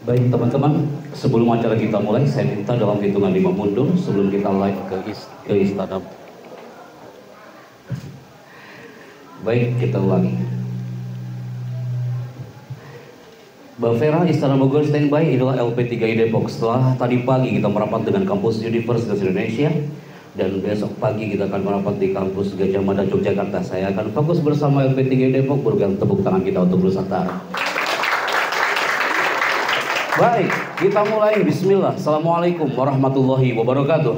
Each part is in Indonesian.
Baik teman-teman, sebelum acara kita mulai, saya minta dalam hitungan 5 mundur sebelum kita live ke istana. Baik, kita ulangi. Mbak Vera, Istana Bogor standby, inilah LP3I Depok. Setelah tadi pagi kita merapat dengan kampus Universitas Indonesia, dan besok pagi kita akan merapat di kampus Gajah Mada Yogyakarta. Saya akan fokus bersama LP3I Depok, berikan tepuk tangan kita untuk Nusantara. Baik, kita mulai. Bismillah. Assalamualaikum warahmatullahi wabarakatuh.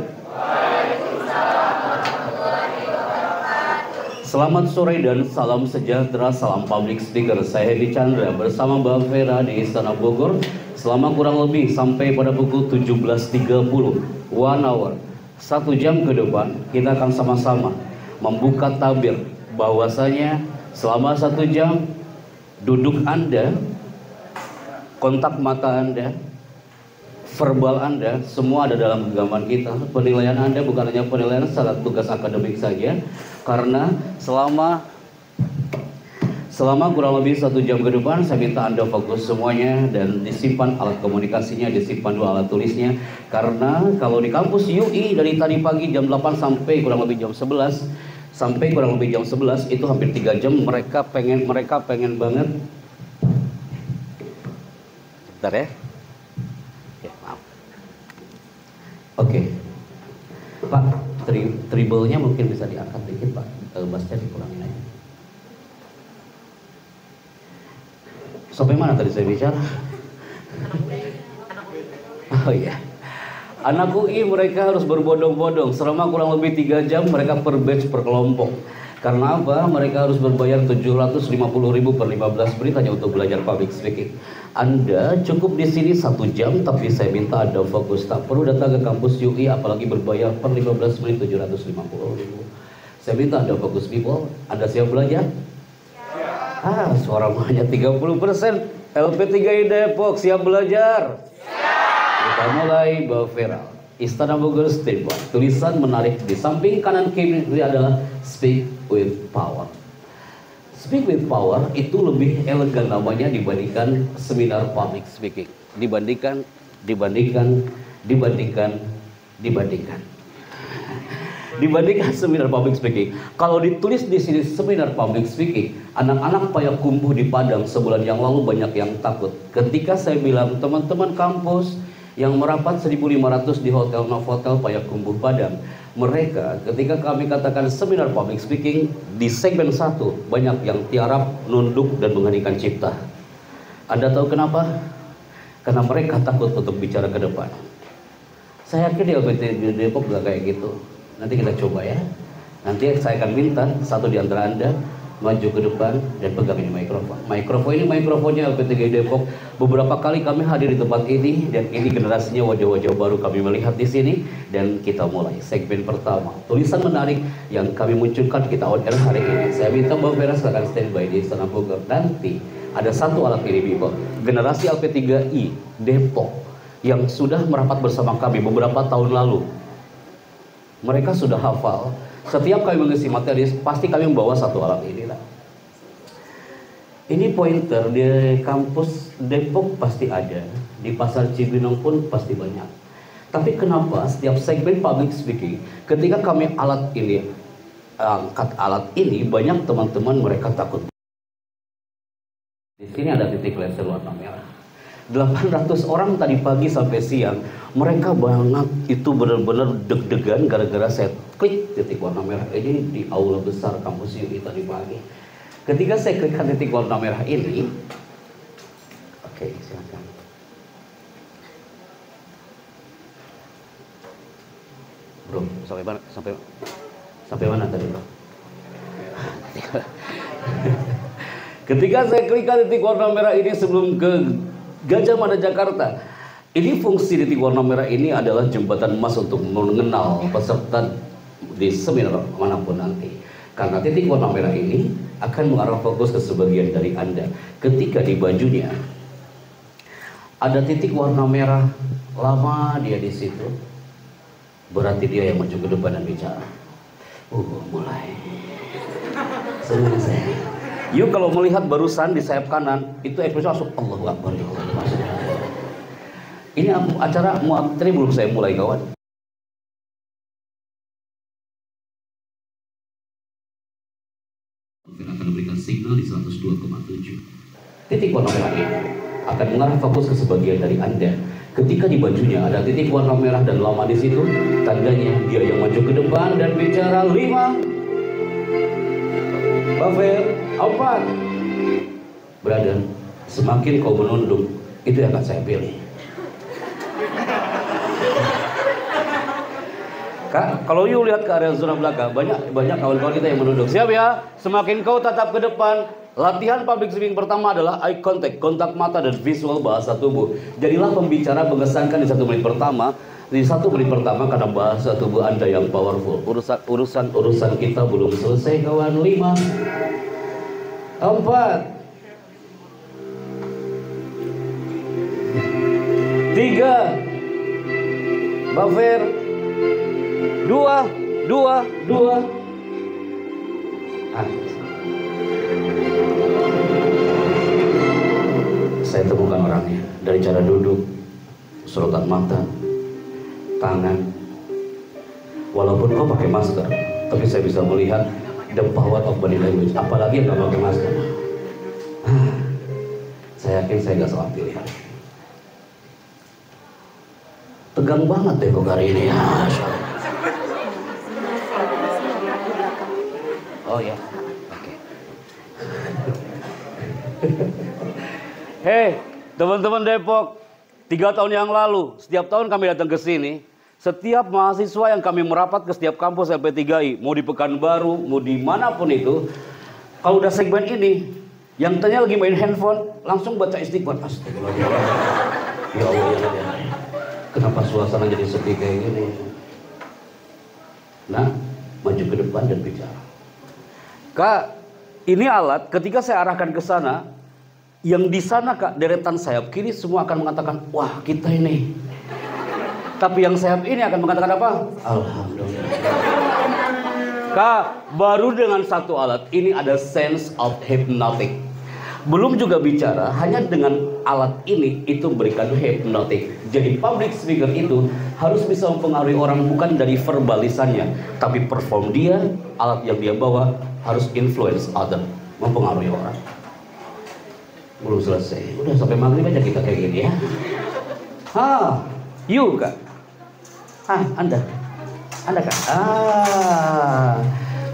Selamat sore dan salam sejahtera, salam public speaker. Saya Hedi Chandra bersama Mbak Vera di Istana Bogor selama kurang lebih sampai pada pukul 17.30. 1 hour, 1 jam ke depan kita akan sama-sama membuka tabir bahwasanya selama 1 jam duduk Anda, kontak mata Anda, verbal Anda, semua ada dalam genggaman kita. Penilaian Anda bukan hanya penilaian secara tugas akademik saja, karena selama kurang lebih 1 jam ke depan saya minta Anda fokus semuanya dan disimpan alat komunikasinya, disimpan 2 alat tulisnya. Karena kalau di kampus UI dari tadi pagi jam 8 sampai kurang lebih jam 11 itu hampir 3 jam mereka pengen banget. Bentar ya. Ya, maaf. Oke. Pak, tribalnya mungkin bisa diangkat dikit, Pak. Bassnya dikurangin aja. Sampai mana tadi saya bicara? Oh iya. Anak UI mereka harus berbondong-bondong selama kurang lebih 3 jam mereka per batch per kelompok. Karena apa? Mereka harus berbayar 750.000 per 15 menit hanya untuk belajar public speaking. Anda cukup di sini 1 jam, tapi saya minta Anda fokus. Tak perlu datang ke kampus UI, apalagi berbayar per 15 menit 750.000. Saya minta Anda fokus, people. Anda siap belajar? Ya. Suara hanya 30%. LP3I Depok siap belajar? Siap. Kita mulai, Mbak Vera. Istana Bogor standby. Tulisan menarik di samping kanan kiri adalah Speak with Power. Speak with Power itu lebih elegan namanya dibandingkan seminar public speaking. Dibandingkan seminar public speaking. Kalau ditulis di sini seminar public speaking, anak-anak Payakumbuh di Padang sebulan yang lalu banyak yang takut. Ketika saya bilang teman-teman kampus yang merapat 1.500 di Hotel Novotel Payakumbuh Padang, mereka ketika kami katakan seminar public speaking di segmen 1 banyak yang tiarap, nunduk dan mengheningkan cipta. Anda tahu kenapa? Karena mereka takut untuk bicara ke depan. Saya yakin di LP3I Depok gak kayak gitu. Nanti kita coba ya. Nanti saya akan minta satu di antara Anda maju ke depan dan pegang ini mikrofon. Mikrofon ini mikrofonnya LP3I Depok. Beberapa kali kami hadir di tempat ini dan ini generasinya wajah-wajah baru kami melihat di sini dan kita mulai segmen pertama. Tulisan menarik yang kami munculkan kita on air hari ini. Saya minta Mbak Vera silakan standby di Istana Bogor. Nanti ada satu alat ini, People. Generasi LP3I Depok yang sudah merapat bersama kami beberapa tahun lalu. Mereka sudah hafal. Setiap kami mengisi materi, pasti kami membawa satu alat ini lah. Ini pointer di kampus Depok pasti ada, di pasar Cibinong pun pasti banyak. Tapi kenapa setiap segmen public speaking, ketika kami angkat alat ini, banyak teman-teman mereka takut. Di sini ada titik laser warna merah. 800 orang tadi pagi sampai siang, mereka banget itu benar-benar deg-degan gara-gara saya klik titik warna merah ini di aula besar kampus UI tadi pagi. Ketika saya klikkan titik warna merah ini, oke, silakan. Bro, sampai mana tadi, Bro? Ketika saya klikkan titik warna merah ini sebelum ke Gajah Mada Jakarta, ini fungsi titik warna merah ini adalah jembatan emas untuk mengenal peserta di seminar manapun nanti. Karena titik warna merah ini akan mengarah fokus ke sebagian dari Anda. Ketika di bajunya ada titik warna merah lama dia di situ, berarti dia yang maju ke depan dan bicara. Mulai. Senang saya. Yuk kalau melihat barusan di sayap kanan itu ekspresi langsung Allahu Akbar ya Allah. Ini acara tadi belum saya mulai kawan. Akan memberikan signal di 102,7. Titik warna merah ini akan mengarah fokus ke sebagian dari Anda. Ketika di bajunya ada titik warna merah dan lama di situ, tandanya dia yang maju ke depan dan bicara 5, Buffer 4. Brother, semakin kau menunduk, itu yang akan saya pilih. Kak, kalau you lihat ke area zona belakang, banyak kawan-kawan kita yang menunduk. Siap ya? Semakin kau tatap ke depan, latihan public speaking pertama adalah eye contact, kontak mata dan visual bahasa tubuh. Jadilah pembicara mengesankan di 1 menit pertama. Di 1 menit pertama karena bahasa tubuh Anda yang powerful. Urusan kita belum selesai kawan. 5, 4, 3, Buffer 2. Saya temukan orangnya dari cara duduk, sorotan mata, tangan. Walaupun kau pakai masker, tapi saya bisa melihat the power of body language. Apalagi yang nggak pakai masker. Saya yakin saya nggak salah pilihan. Tegang banget deh kok hari ini ya. Oh ya, oke. Hei, teman-teman Depok, 3 tahun yang lalu, setiap tahun kami datang ke sini, setiap mahasiswa yang kami merapat ke setiap kampus LP3I, mau di Pekanbaru, mau di manapun itu, kalau udah segmen ini, yang tanya lagi main handphone, langsung baca istighfar. Astagfirullahaladzim. Ya Allah, ya. Kenapa suasana jadi sepi kayak gini? Nah, maju ke depan dan bicara. Kak, ini alat ketika saya arahkan ke sana, yang di sana Kak, deretan sayap kiri semua akan mengatakan, wah kita ini. Tapi yang sayap ini akan mengatakan apa? Alhamdulillah. Kak, baru dengan satu alat ini ada sense of hypnotic. Belum juga bicara, hanya dengan alat ini itu memberikan hypnotic. Jadi public speaker itu harus bisa mempengaruhi orang bukan dari verbalisannya, tapi perform dia, alat yang dia bawa harus influence other, mempengaruhi orang. Belum selesai, udah sampai maghrib aja kita kayak gini ya. You Kak. Anda Kak.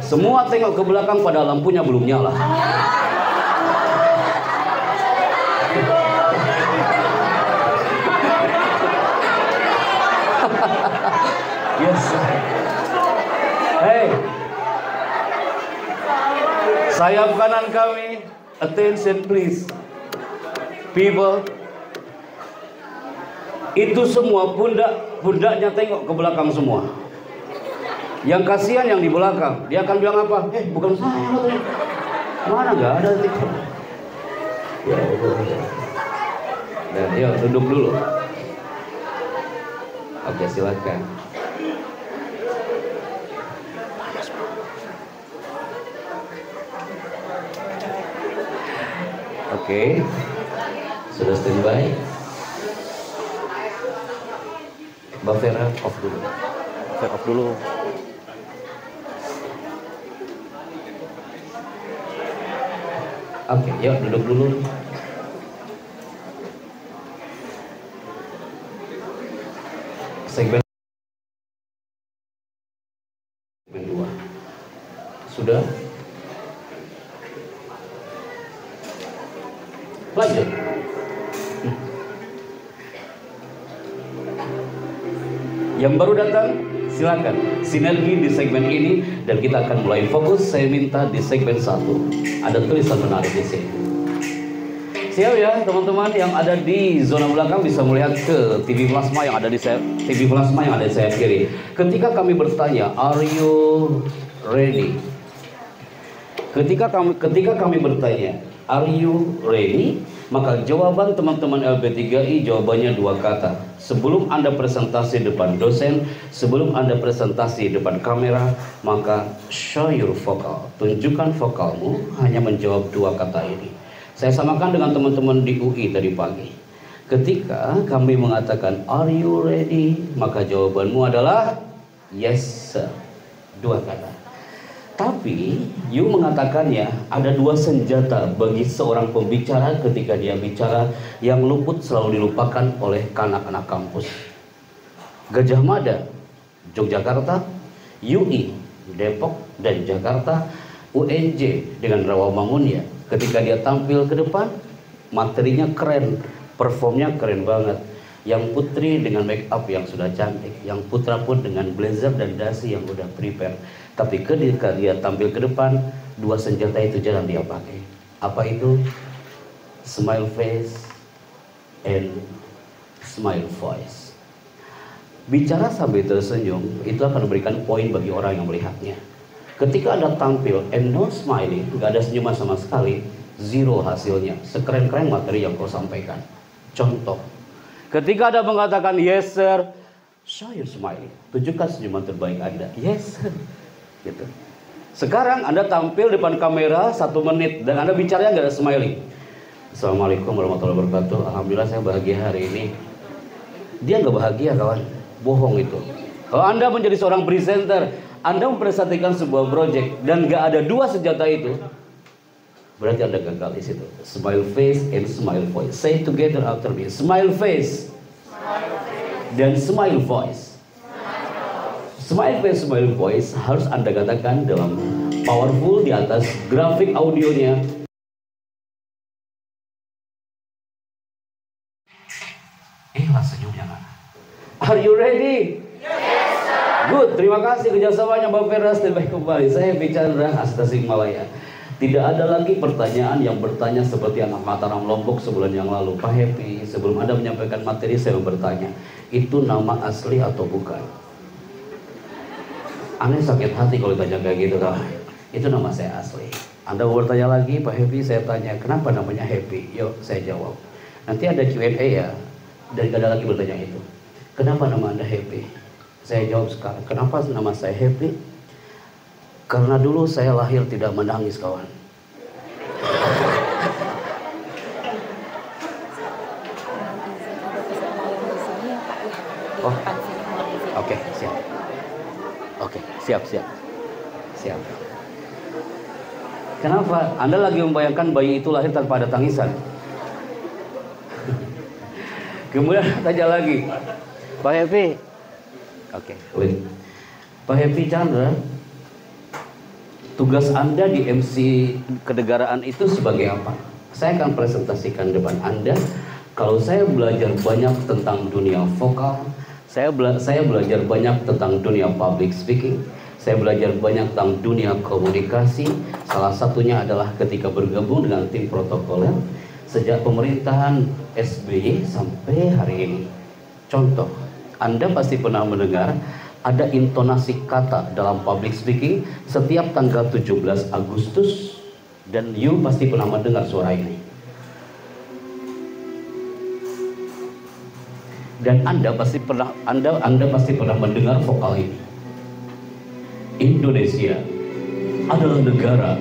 Semua tengok ke belakang pada lampunya belum nyala. Yes. Hey, sayap kanan kami, attention please. People, itu semua pundaknya tengok ke belakang semua. Yang kasihan yang di belakang, dia akan bilang apa? Bukan saya. Mana nggak ada tiket? Ya, dan yuk duduk dulu. Oke, silakan. Oke, sudah standby. Mbak Vera off dulu. Oke, yuk duduk dulu. Segmen 2 sudah. Lanjut. Yang baru datang silakan sinergi di segmen ini dan kita akan mulai fokus. Saya minta di segmen 1 ada tulisan menarik di sini. Siap ya teman-teman yang ada di zona belakang bisa melihat ke TV plasma yang ada di sayap kiri. Ketika kami bertanya, are you ready? Ketika kami bertanya, are you ready? Maka jawaban teman-teman LB3I jawabannya dua kata. Sebelum Anda presentasi depan dosen, sebelum Anda presentasi depan kamera, maka show your vocal. Tunjukkan vokalmu, hanya menjawab dua kata ini. Saya samakan dengan teman-teman di UI tadi pagi. Ketika kami mengatakan are you ready, maka jawabanmu adalah yes sir. Dua kata. Tapi you mengatakannya ada dua senjata bagi seorang pembicara ketika dia bicara yang luput selalu dilupakan oleh anak-anak kampus. Gajah Mada, Yogyakarta, UI, Depok dan Jakarta, UNJ dengan Rawamangunnya. Ketika dia tampil ke depan, materinya keren, performnya keren banget. Yang putri dengan make up yang sudah cantik, yang putra pun dengan blazer dan dasi yang udah prepare. Tapi ketika dia tampil ke depan, dua senjata itu jarang dia pakai. Apa itu? Smile face and smile voice. Bicara sambil tersenyum itu akan memberikan poin bagi orang yang melihatnya. Ketika Anda tampil and no smiling, gak ada senyuman sama sekali, zero hasilnya. Sekeren-keren materi yang kau sampaikan. Contoh, ketika Anda mengatakan yes sir, show your smiling. Tunjukkan senyuman terbaik Anda. Yes sir. Gitu. Sekarang Anda tampil depan kamera 1 menit dan Anda bicaranya nggak ada smiling. Assalamualaikum warahmatullahi wabarakatuh. Alhamdulillah saya bahagia hari ini. Dia nggak bahagia kawan, bohong itu. Kalau Anda menjadi seorang presenter, Anda mempresentasikan sebuah project dan nggak ada dua senjata itu, berarti Anda gagal di situ. Smile face and smile voice. Say together after me. Smile face dan smile voice. Smile face, smile voice harus Anda katakan dalam powerful di atas grafik audionya. Ikhlas senyumnya kan? Are you ready? Yes sir. Good, terima kasih kerjasamanya Mbak Feras. Terbaik kembali. Saya bicara Tasik-Malaya. Tidak ada lagi pertanyaan yang bertanya seperti anak Mataram Lombok sebulan yang lalu. Pak Happy, sebelum Anda menyampaikan materi saya bertanya, itu nama asli atau bukan? Aneh sakit hati kalau ditanya kayak gitu kan. Itu nama saya asli. Anda mau bertanya lagi, Pak Happy, saya tanya, kenapa namanya Happy? Yuk, saya jawab. Nanti ada Q&A ya, dan gak ada lagi bertanya itu. Kenapa nama Anda Happy? Saya jawab sekarang, kenapa nama saya Happy? Karena dulu saya lahir tidak menangis, kawan. Oh, oke, siap. Oke, siap. Kenapa? Anda lagi membayangkan bayi itu lahir tanpa ada tangisan. Kemudian tanya lagi, Pak Happy. Oke, wait. Pak Happy Chandra, tugas Anda di MC kenegaraan itu sebagai apa? Saya akan presentasikan depan Anda. Kalau saya belajar banyak tentang dunia vokal, saya belajar banyak tentang dunia public speaking. Saya belajar banyak tentang dunia komunikasi. Salah satunya adalah ketika bergabung dengan tim protokoler sejak pemerintahan SBY sampai hari ini. Contoh, Anda pasti pernah mendengar ada intonasi kata dalam public speaking setiap tanggal 17 Agustus dan you pasti pernah mendengar suara ini. Dan Anda pasti pernah mendengar vokal ini. Indonesia adalah negara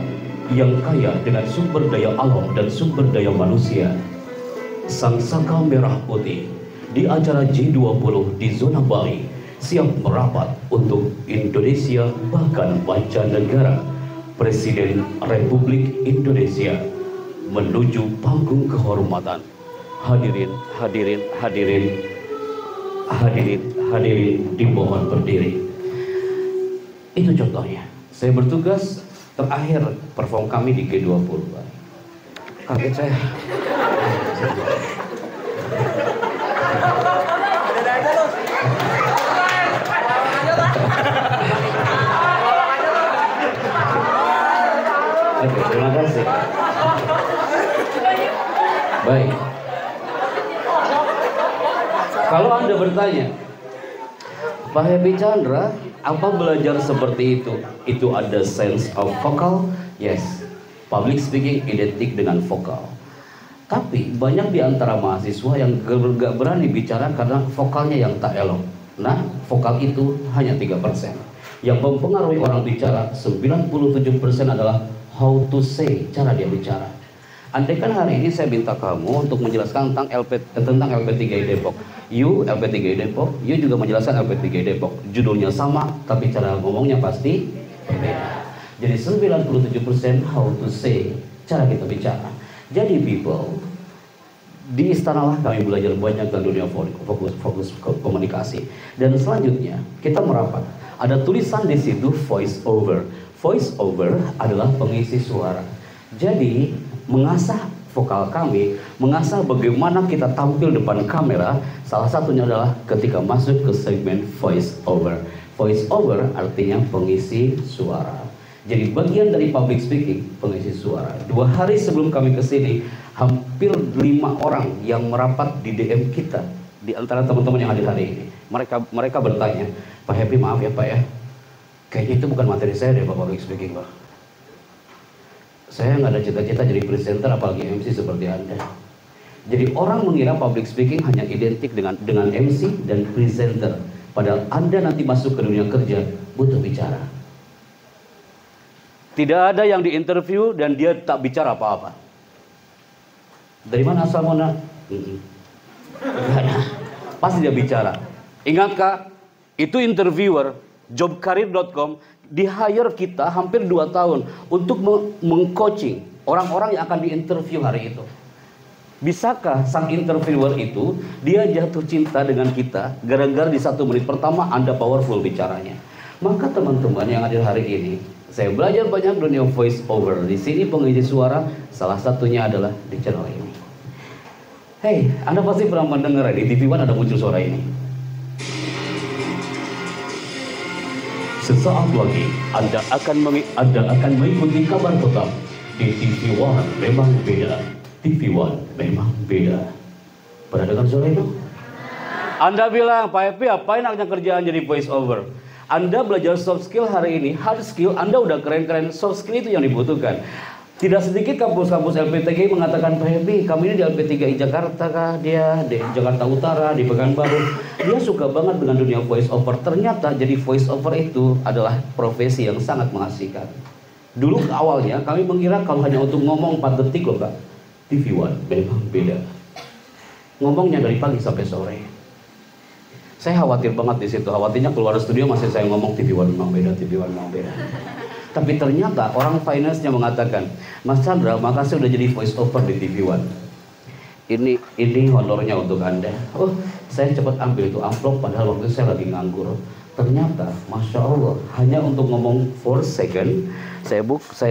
yang kaya dengan sumber daya alam dan sumber daya manusia. Sang saka merah putih di acara G20 di zona Bali siap merapat untuk Indonesia bahkan mancanegara. Presiden Republik Indonesia menuju panggung kehormatan. Hadirin dimohon berdiri. Itu contohnya. Saya bertugas terakhir perform kami di G20. Kaget saya. Oke, terima kasih. Baik. Kalau Anda bertanya, Pak Happy Chandra, apa belajar seperti itu? Itu ada sense of vocal? Yes. Public speaking identik dengan vokal. Tapi banyak di antara mahasiswa yang gak berani bicara karena vokalnya yang tak elok. Nah, vokal itu hanya 3%. Yang mempengaruhi orang bicara 97% adalah how to say, cara dia bicara. Andai kan hari ini saya minta kamu untuk menjelaskan tentang LP3I Depok. You LP3I Depok, you juga menjelaskan LP3I Depok. Judulnya sama, tapi cara ngomongnya pasti berbeda. Jadi 97% how to say, cara kita bicara. Jadi people, di Istana Lah kami belajar banyak tentang dunia fokus komunikasi. Dan selanjutnya kita merapat. Ada tulisan di situ voice over. Voice over adalah pengisi suara. Jadi mengasah vokal kami, mengasah bagaimana kita tampil depan kamera, salah satunya adalah ketika masuk ke segmen voice over. Voice over artinya pengisi suara. Jadi bagian dari public speaking, pengisi suara. 2 hari sebelum kami ke sini, hampir 5 orang yang merapat di DM kita, di antara teman-teman yang hadir hari ini. Mereka bertanya, Pak Happy maaf ya Pak ya, kayaknya itu bukan materi saya deh Pak public speaking Pak. Saya nggak ada cita-cita jadi presenter apalagi MC seperti Anda. Jadi orang mengira public speaking hanya identik dengan MC dan presenter. Padahal Anda nanti masuk ke dunia kerja butuh bicara. Tidak ada yang diinterview dan dia tak bicara apa-apa. Dari mana asal Mona? Pasti dia bicara. Ingatkah? Itu interviewer jobkarir.com di-hire kita hampir 2 tahun untuk meng-coaching orang-orang yang akan diinterview hari itu. Bisakah sang interviewer itu dia jatuh cinta dengan kita gara-gara di 1 menit pertama Anda powerful bicaranya? Maka teman-teman yang hadir hari ini, saya belajar banyak dunia voice over. Di sini pengisi suara, salah satunya adalah di channel ini. Hey, Anda pasti pernah mendengar di TV One ada muncul suara ini. Sesaat lagi Anda akan mengikuti kabar tetap di TV One. Memang beda. TV One memang beda. Pernah dengar suara itu? Anda bilang, Pak Happy apain akhirnya kerjaan jadi voice over? Anda belajar soft skill hari ini, hard skill Anda udah keren-keren, soft skill itu yang dibutuhkan. Tidak sedikit kampus-kampus LP3I mengatakan, Pak Happy, kami ini di LP3I Jakarta kah? Dia di Jakarta Utara, di Pekanbaru. Dia suka banget dengan dunia voice over. Ternyata jadi voice over itu adalah profesi yang sangat mengasihkan. Dulu awalnya kami mengira kalau hanya untuk ngomong 4 detik loh Pak. TV One memang beda. Ngomongnya dari pagi sampai sore. Saya khawatir banget di situ. Khawatirnya keluar studio masih saya ngomong TV One memang beda, TV One memang beda. Tapi ternyata orang finance-nya mengatakan, Mas Chandra, makasih udah jadi voice over di TV One. Ini honornya untuk Anda. Oh, saya cepat ambil itu amplop padahal waktu itu saya lagi nganggur. Ternyata, Masya Allah, hanya untuk ngomong 4 second, saya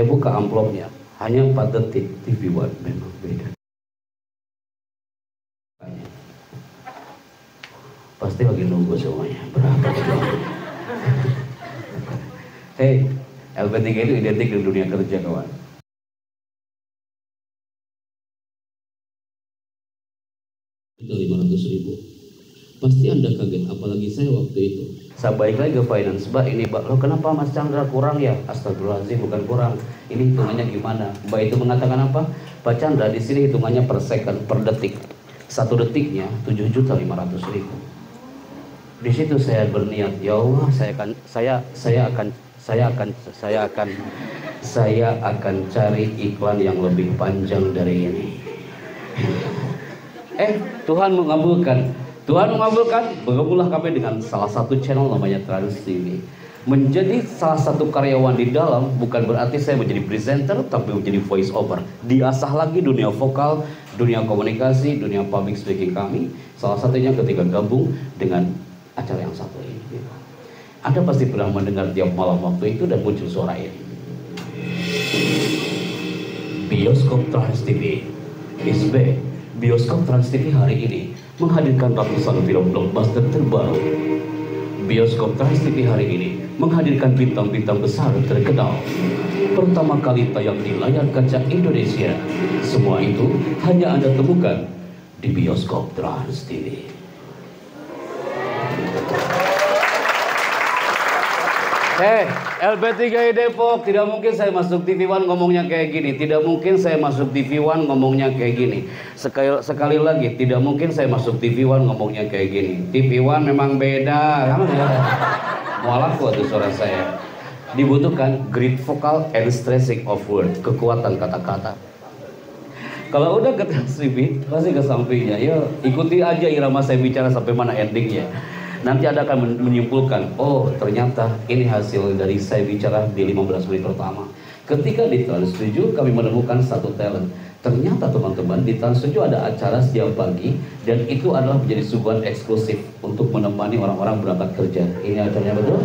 buka amplopnya. Hanya 4 detik, TV One memang beda. Pasti lagi nunggu semuanya. Berapa jumlahnya? Hey, LP3 itu identik dengan dunia kerja kawan. Itu 500.000. Pasti Anda kaget, apalagi saya waktu itu. Saya balik lagi ke finance, Mbak ini Mbak, loh kenapa Mas Chandra kurang ya? Astagfirullahaladzim, bukan kurang. Ini hitungannya gimana? Mbak itu mengatakan apa? Pak Chandra di sini hitungannya per second, per detik. 1 detiknya 7.500.000. Di situ saya berniat, ya Allah, saya akan cari iklan yang lebih panjang dari ini. Tuhan mengabulkan. Bergabunglah kami dengan salah satu channel namanya Trans TV. Menjadi salah satu karyawan di dalam bukan berarti saya menjadi presenter, tapi menjadi voice over. Diasah lagi dunia vokal, dunia komunikasi, dunia public speaking kami. Salah satunya ketika gabung dengan acara yang satu ini. Anda pasti pernah mendengar tiap malam waktu itu dan muncul suara ini. Bioskop Trans TV is back. Bioskop Trans TV hari ini menghadirkan ratusan film blockbuster terbaru. Bioskop Trans TV hari ini menghadirkan bintang-bintang besar terkenal. Pertama kali tayang di layar kaca Indonesia. Semua itu hanya Anda temukan di Bioskop Trans TV. LB3I Depok, tidak mungkin saya masuk TV One ngomongnya kayak gini. Tidak mungkin saya masuk TV One ngomongnya kayak gini. Sekali lagi, tidak mungkin saya masuk TV One ngomongnya kayak gini. TV One memang beda. Mualaf kok tuh suara saya. Dibutuhkan great vocal and stressing of word, kekuatan kata-kata. Kalau udah ke transkrip, pasti ke sampingnya. Ya, ikuti aja irama saya bicara sampai mana endingnya. Nanti Anda akan menyimpulkan, oh ternyata ini hasil dari saya bicara di 15 menit pertama. Ketika di Trans 7 kami menemukan satu talent. Ternyata teman-teman di Trans 7 ada acara setiap pagi dan itu adalah menjadi suguhan eksklusif untuk menemani orang-orang berangkat kerja. Ini acaranya betul?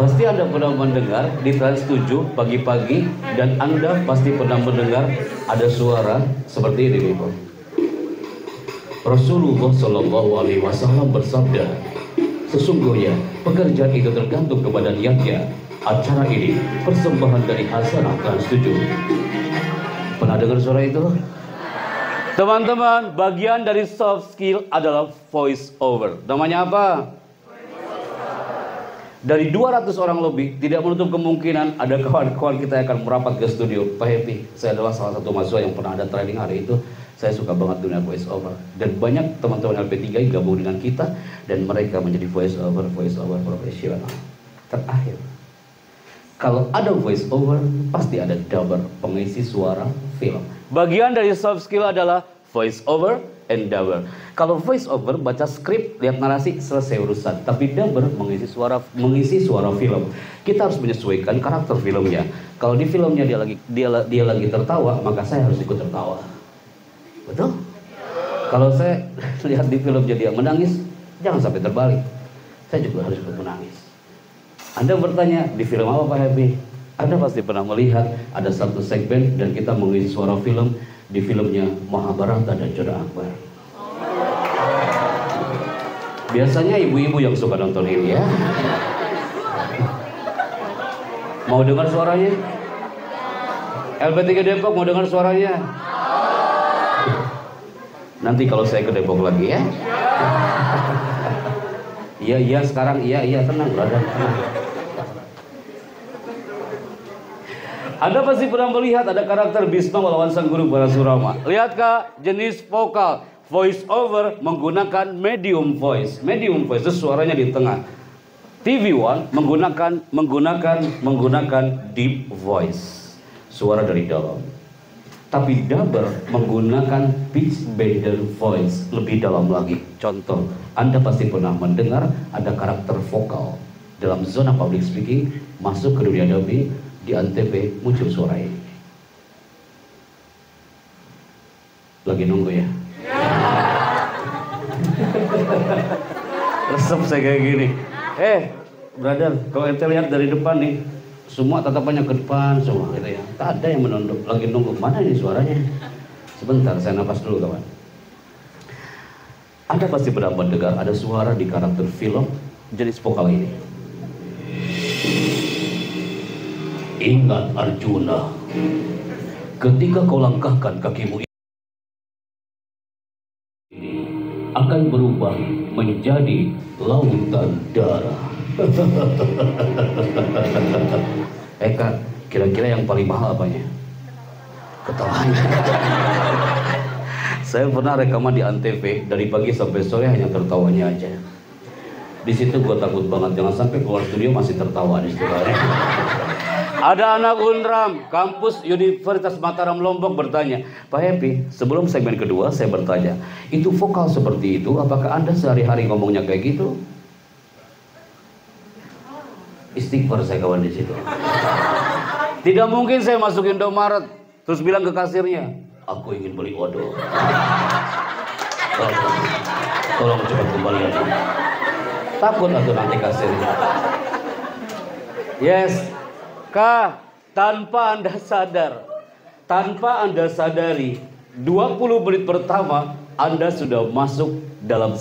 Pasti Anda pernah mendengar di Trans 7 pagi-pagi dan Anda pasti pernah mendengar ada suara seperti ini, Bapak. Rasulullah Shallallahu Alaihi Wasallam bersabda, sesungguhnya pekerjaan itu tergantung kepada niatnya. Acara ini persembahan dari Hasanah Trans 7. Pernah dengar suara itu? Teman-teman, bagian dari soft skill adalah voice over. Namanya apa? Dari 200 orang lebih, tidak menutup kemungkinan ada kawan-kawan kita yang akan merapat ke studio. Pak Happy, saya adalah salah satu mahasiswa yang pernah ada training hari itu. Saya suka banget dunia voice over. Dan banyak teman-teman LP3 yang gabung dengan kita. Dan mereka menjadi voice over profesional. Terakhir, kalau ada voice over, pasti ada dubber, pengisi suara film. Bagian dari soft skill adalah voice over and dubber. Kalau voice over, baca skrip, lihat narasi, selesai urusan. Tapi dubber mengisi suara film. Kita harus menyesuaikan karakter filmnya. Kalau di filmnya dia lagi tertawa, maka saya harus ikut tertawa. Betul? Kalau saya lihat di filmnya dia menangis, jangan sampai terbalik. Saya juga harus ikut menangis. Anda bertanya, di film apa Pak Happy? Anda pasti pernah melihat ada satu segmen dan kita mengisi suara film di filmnya Mahabharata dan Jodha Akbar. Biasanya ibu-ibu yang suka nonton ini ya. Mau dengar suaranya? LP3 Depok mau dengar suaranya? Nanti kalau saya ke Depok lagi ya. Iya sekarang iya tenang brother, tenang. Anda pasti pernah melihat ada karakter Bisma melawan sang guru Parasurama. Lihatkah jenis vokal voice over menggunakan medium voice. Medium voice itu suaranya di tengah. TV One menggunakan deep voice, suara dari dalam. Tapi dubber menggunakan pitch bender voice, lebih dalam lagi. Contoh, Anda pasti pernah mendengar ada karakter vokal dalam zona public speaking, masuk ke dunia dubbing, di Antv muncul suara ini. Lagi nunggu ya? Resep saya kayak gini. Brother, kalau ente lihat dari depan nih, semua tatapannya ke depan semua gitu ya. Tak ada yang menunduk, lagi nunggu mana ini suaranya. Sebentar, saya napas dulu kawan. Anda pasti pernah mendengar ada suara di karakter film jenis vokal ini. Ingat Arjuna, ketika kau langkahkan kakimu ini akan berubah menjadi lautan darah. Kak, kira-kira yang paling mahal apanya? Ketawanya. Saya pernah rekaman di Antv dari pagi sampai sore hanya tertawanya aja. Di situ gue takut banget jangan sampai keluar studio masih tertawa di situ. Ada anak Unram, kampus Universitas Mataram Lombok bertanya, Pak Happy, sebelum segmen kedua saya bertanya, itu vokal seperti itu, apakah Anda sehari-hari ngomongnya kayak gitu? Istighfar saya kawan di situ. Tidak mungkin saya masuk Indomaret terus bilang ke kasirnya, aku ingin beli odol. Tolong cepat kembalian. Takut atau nanti kasirnya. Yes. Kak, tanpa Anda sadar, tanpa Anda sadari, 20 menit pertama Anda sudah masuk dalam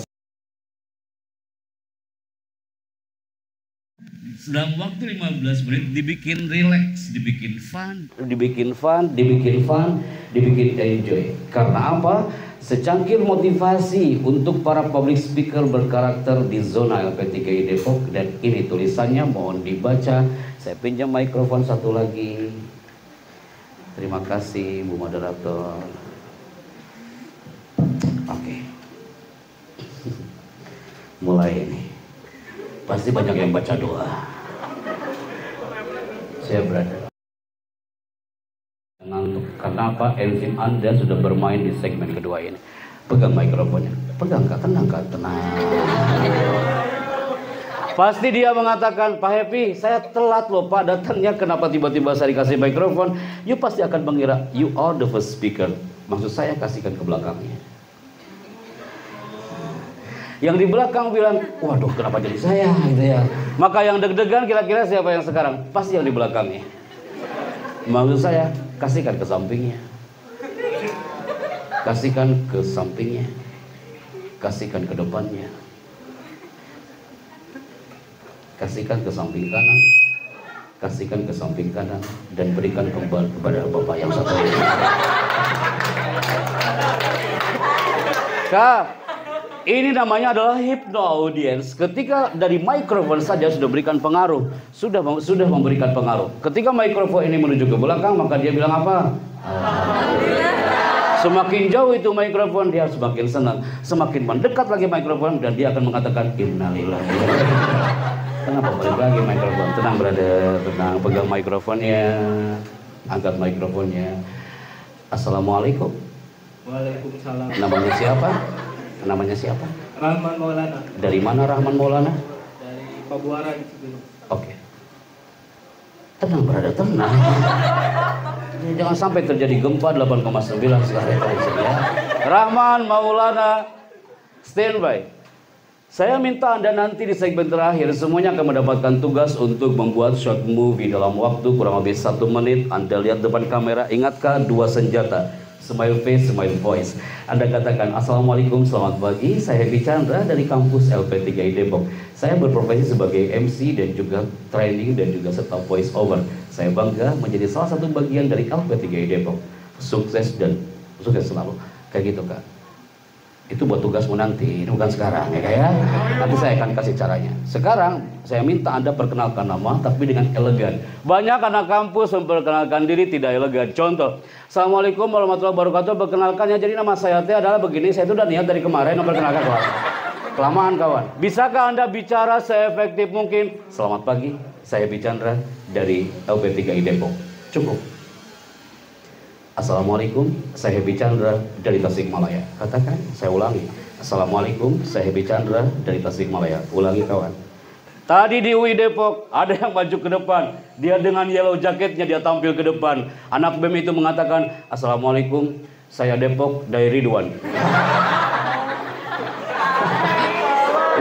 dalam waktu 15 menit dibikin relax, dibikin enjoy. Karena apa? Secangkir motivasi untuk para public speaker berkarakter di zona LP3I Depok. Dan ini tulisannya, mohon dibaca. Saya pinjam mikrofon satu lagi. Terima kasih Bu Moderator. Oke. Mulai ini. Pasti banyak yang baca doa. Saya berada ngantuk. Karena apa? Enzim Anda sudah bermain di segmen kedua ini. Pegang mikrofonnya. Pegang Kak, tenang Kak, tenang. Pasti dia mengatakan, Pak Happy, saya telat loh Pak datangnya, kenapa tiba-tiba saya dikasih mikrofon? You pasti akan mengira, you are the first speaker. Maksud saya kasihkan ke belakangnya. Yang di belakang bilang, waduh kenapa jadi saya gitu ya. Maka yang deg-degan kira-kira siapa yang sekarang? Pasti yang di belakangnya. Maksud saya, kasihkan ke sampingnya. Kasihkan ke sampingnya. Kasihkan ke depannya. Kasihkan ke samping kanan. Kasihkan ke samping kanan. Dan berikan kembali kepada Bapak yang satu ini. Kak, ini namanya adalah hypno audience. Ketika dari mikrofon saja sudah berikan pengaruh, sudah memberikan pengaruh. Ketika mikrofon ini menuju ke belakang, maka dia bilang apa? Semakin jauh itu mikrofon, dia semakin senang. Semakin mendekat lagi mikrofon, dan dia akan mengatakan innalillahi. Kenapa balik lagi mikrofon? Tenang brother, tenang. Pegang mikrofonnya, angkat mikrofonnya. Assalamualaikum. Waalaikumsalam. Namanya siapa? Namanya siapa? Rahman Maulana. Dari mana Rahman Maulana? Dari Pabuaran Cibinong. Oke. Tenang berada, tenang. Jangan sampai terjadi gempa 8,9 sekarang ya. Rahman Maulana, standby. Saya minta Anda nanti di segmen terakhir semuanya akan mendapatkan tugas untuk membuat short movie dalam waktu kurang lebih 1 menit. Anda lihat depan kamera, ingatkah 2 senjata? Smile face, smile voice. Anda katakan, Assalamualaikum, selamat pagi. Saya Happy Chandra dari kampus LP3I Depok. Saya berprofesi sebagai MC dan juga training dan juga serta voice over. Saya bangga menjadi salah satu bagian dari LP3I Depok. Sukses dan sukses selalu. Kayak gitu Kak. Itu buat tugasmu nanti, ini bukan sekarang ya Kak ya. Nanti saya akan kasih caranya. Sekarang saya minta Anda perkenalkan nama tapi dengan elegan. Banyak anak kampus memperkenalkan diri tidak elegan. Contoh, Assalamualaikum warahmatullahi wabarakatuh. Perkenalkan ya, jadi nama saya adalah begini. Saya itu udah niat dari kemarin memperkenalkan kawan. Kelamaan kawan. Bisakah Anda bicara seefektif mungkin? Selamat pagi, saya Happy Chandra dari LP3I Depok. Cukup. Assalamualaikum, saya Happy Chandra dari Tasikmalaya. Katakan, saya ulangi. Assalamualaikum, saya Happy Chandra dari Tasikmalaya. Ulangi kawan. Tadi di UI Depok ada yang maju ke depan. Dia dengan yellow jaketnya dia tampil ke depan. Anak BEM itu mengatakan, Assalamualaikum, saya Depok dari Ridwan.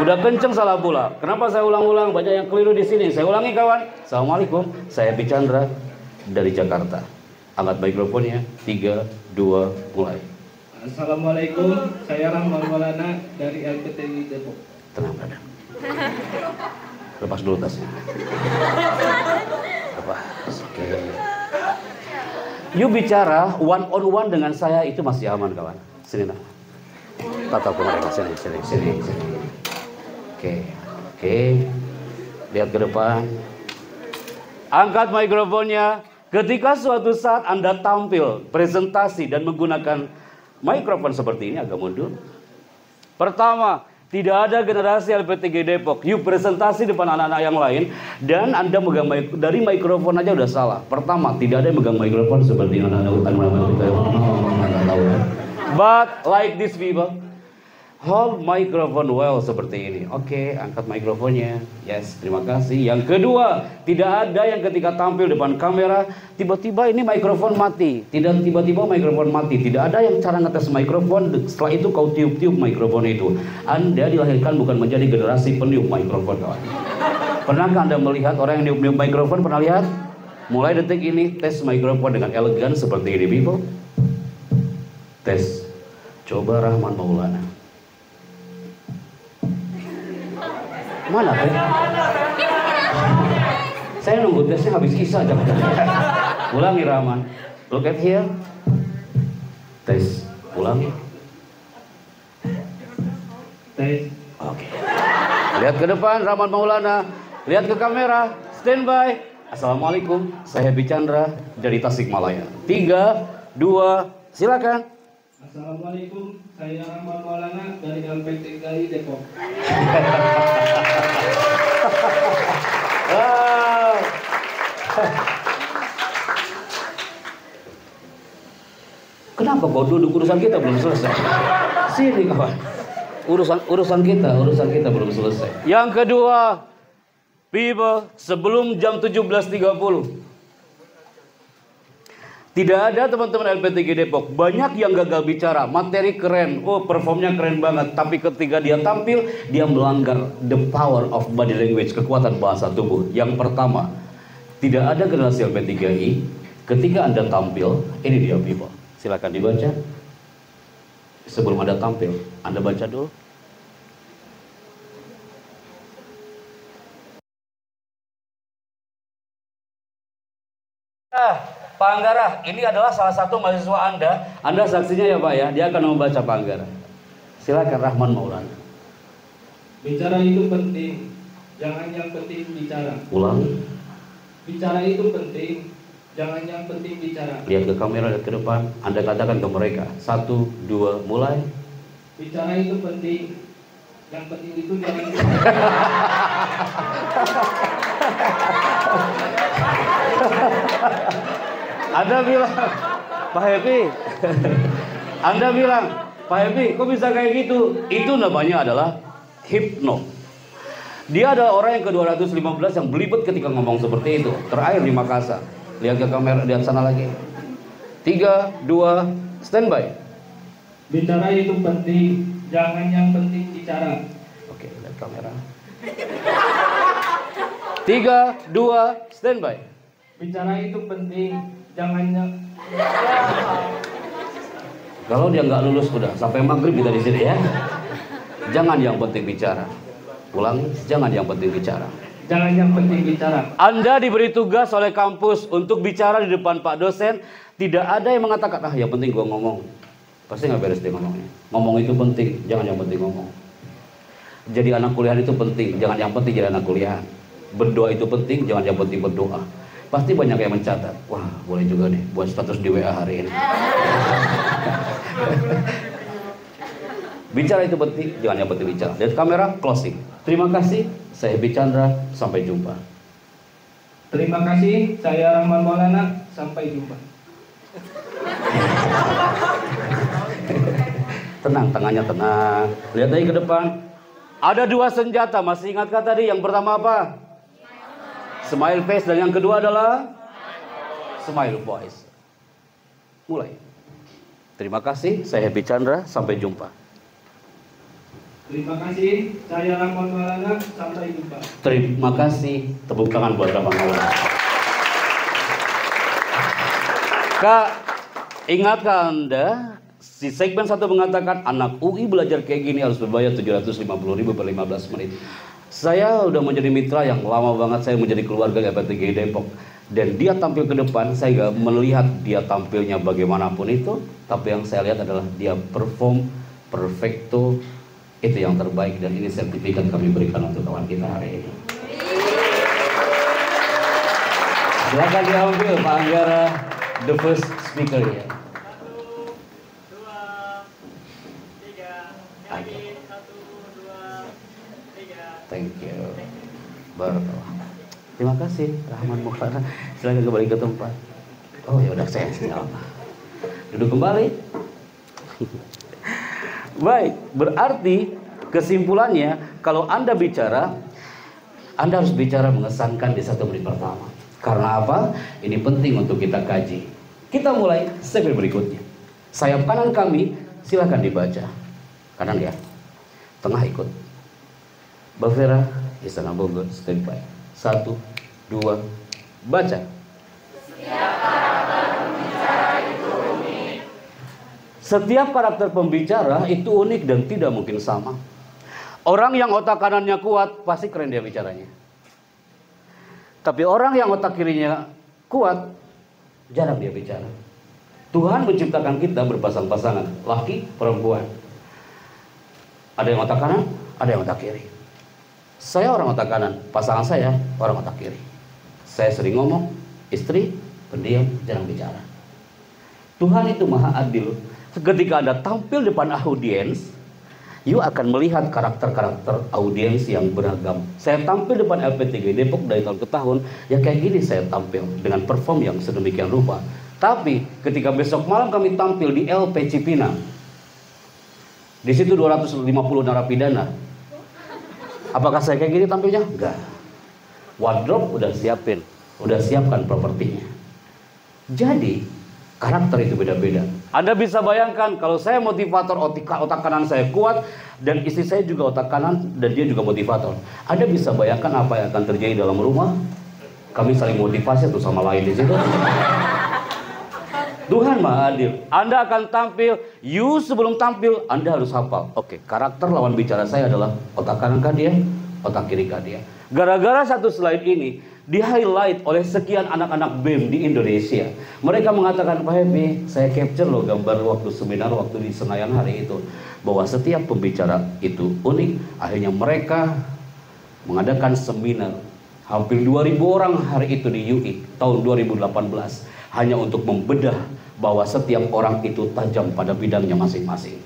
Udah kenceng salah pula. Kenapa saya ulang-ulang? Banyak yang keliru di sini. Saya ulangi kawan. Assalamualaikum, saya Happy Chandra dari Jakarta. Angkat mikrofonnya, 3, 2, mulai. Assalamualaikum, saya Rahman Maulana dari LP3I Depok. Tenang, brother. Lepas dulu tasnya. Lepas, oke. You bicara one on one dengan saya itu masih aman kawan. Sini nak. Tatap ke mereka, sini. Oke. Lihat ke depan. Angkat mikrofonnya. Ketika suatu saat Anda tampil, presentasi dan menggunakan mikrofon seperti ini, agak mundur. Pertama, tidak ada generasi LP3I Depok. You presentasi depan anak-anak yang lain dan Anda megang dari mikrofon aja udah salah. Pertama, tidak ada yang megang mikrofon seperti anak-anak kita. But like this people, hold microphone well seperti ini. Oke, angkat mikrofonnya. Yes, terima kasih. Yang kedua, tidak ada yang ketika tampil depan kamera tiba-tiba ini mikrofon mati. Tidak tiba-tiba mikrofon mati. Tidak ada yang cara ngetes mikrofon setelah itu kau tiup-tiup mikrofon itu. Anda dilahirkan bukan menjadi generasi peniup mikrofon kawan. Pernahkah Anda melihat orang yang niup-niup mikrofon? Pernah lihat? Mulai detik ini tes mikrofon dengan elegan seperti ini people. Tes. Coba Rahman Maulana. Mana tuh? Saya nunggu tesnya habis Isya jangan-jangan. Ulangi Rahman. Look at here. Tes. Ulangi. Tes. Oke. Lihat ke depan Rahman Maulana. Lihat ke kamera. Standby. Assalamualaikum. Saya Happy Chandra dari Tasikmalaya. 3, 2, silakan. Assalamualaikum, saya Rahman Maulana dari LPTKI Depok. Kenapa kau duduk, urusan kita belum selesai? Sini kawan. Urusan kita belum selesai. Yang kedua, people, sebelum jam 17.30. Tidak ada teman-teman LPTG Depok. Banyak yang gagal bicara, materi keren, performnya keren banget. Tapi ketika dia tampil, dia melanggar the power of body language, kekuatan bahasa tubuh. Yang pertama, tidak ada generasi LP3I. Ketika Anda tampil, ini dia people. Silakan dibaca. Sebelum Anda tampil, Anda baca dulu. Pak Anggara, ini adalah salah satu mahasiswa Anda. Anda saksinya ya Pak ya, dia akan membaca Pak Anggara. Silakan Rahman Maulana. Bicara itu penting, jangan yang penting bicara. Ulangi. Bicara itu penting, jangan yang penting bicara. Lihat ke kamera, lihat ke depan. Anda katakan ke mereka. 1, 2, mulai. Bicara itu penting, yang penting itu jangan. Anda bilang, Pak Happy, Anda bilang, Pak Happy, kok bisa kayak gitu? Itu namanya adalah hipno. Dia adalah orang yang ke-215 yang belibet ketika ngomong seperti itu. Terakhir di Makassar. Lihat ke kamera, lihat sana lagi. 3, 2, standby. Bicara itu penting, jangan yang penting bicara. Oke, lihat kamera. 3, 2, standby. Bicara itu penting, jangan yang. Kalau dia nggak lulus udah sampai maghrib kita di sini ya. Jangan yang penting bicara. Ulangi, jangan yang penting bicara. Jangan yang penting bicara. Anda diberi tugas oleh kampus untuk bicara di depan Pak dosen. Tidak ada yang mengatakan, yang penting gua ngomong. Pasti nggak beres dia ngomongnya. Ngomong itu penting, jangan yang penting ngomong. Jadi anak kuliah itu penting, jangan yang penting jadi anak kuliah. Berdoa itu penting, jangan yang penting berdoa. Pasti banyak yang mencatat. Wah, boleh juga nih buat status di WA hari ini. Bicara itu penting, jangan yang penting bicara. Lihat kamera, closing. Terima kasih, saya Happy Chandra, sampai jumpa. Terima kasih, saya Rahman Maulana, sampai jumpa. Tenang, tangannya tenang. Lihat lagi ke depan. Ada 2 senjata, masih ingatkah tadi? Yang pertama apa? Smile face, dan yang kedua adalah smile voice. Mulai. Terima kasih, saya Happy Chandra, sampai jumpa. Terima kasih, saya Rahman Maulana, sampai jumpa. Terima kasih, tepuk tangan buat Rahman Maulana. Kak, ingatkah Anda? Si segmen 1 mengatakan anak UI belajar kayak gini harus berbayar 750.000 per 15 menit. Saya udah menjadi mitra yang lama banget, saya menjadi keluarga LPTG Depok. Dan dia tampil ke depan, saya gak melihat dia tampilnya bagaimanapun itu. Tapi yang saya lihat adalah dia perform perfecto, itu yang terbaik. Dan ini sertifikat kami berikan untuk kawan kita hari ini. Silakan diambil Pak Anggara, the first speaker ya. Thank you. Barakallah. Terima kasih Rahman Maulana. Silakan kembali ke tempat. Oh ya udah saya duduk kembali. Baik, berarti kesimpulannya kalau Anda bicara, Anda harus bicara mengesankan di 1 menit pertama. Karena apa? Ini penting untuk kita kaji. Kita mulai segmen berikutnya. Sayap kanan kami, silakan dibaca. Kanan ya. Tengah ikut. Mbak Vera, Istana Bogor, standby. 1, 2, baca. Setiap karakter pembicara itu unik dan tidak mungkin sama. Orang yang otak kanannya kuat, pasti keren dia bicaranya. Tapi orang yang otak kirinya kuat, jarang dia bicara. Tuhan menciptakan kita berpasang-pasangan, laki, perempuan. Ada yang otak kanan, ada yang otak kiri. Saya orang otak kanan, pasangan saya orang otak kiri. Saya sering ngomong, istri pendiam, jarang bicara. Tuhan itu maha adil. Ketika Anda tampil depan audiens, you akan melihat karakter-karakter audiens yang beragam. Saya tampil depan LP3 Depok dari tahun ke tahun, ya kayak gini saya tampil dengan perform yang sedemikian rupa. Tapi ketika besok malam kami tampil di LP Cipinang, di situ 250 narapidana. Apakah saya kayak gini tampilnya? Enggak. Wardrobe udah siapin, udah siapkan propertinya. Jadi karakter itu beda-beda. Anda bisa bayangkan kalau saya motivator, otak kanan saya kuat dan istri saya juga otak kanan dan dia juga motivator. Anda bisa bayangkan apa yang akan terjadi dalam rumah? Kami saling motivasi satu sama lain di situ. Tuhan maha adil. Anda akan tampil, you sebelum tampil Anda harus hafal. Oke, karakter lawan bicara saya adalah otak kanan kah dia, otak kiri kah dia. Gara-gara satu slide ini di-highlight oleh sekian anak-anak BEM di Indonesia. Mereka mengatakan, Pak Happy, saya capture loh gambar waktu seminar, waktu di Senayan hari itu, bahwa setiap pembicara itu unik. Akhirnya mereka mengadakan seminar. Hampir 2.000 orang hari itu di UI tahun 2018. Hanya untuk membedah bahwa setiap orang itu tajam pada bidangnya masing-masing.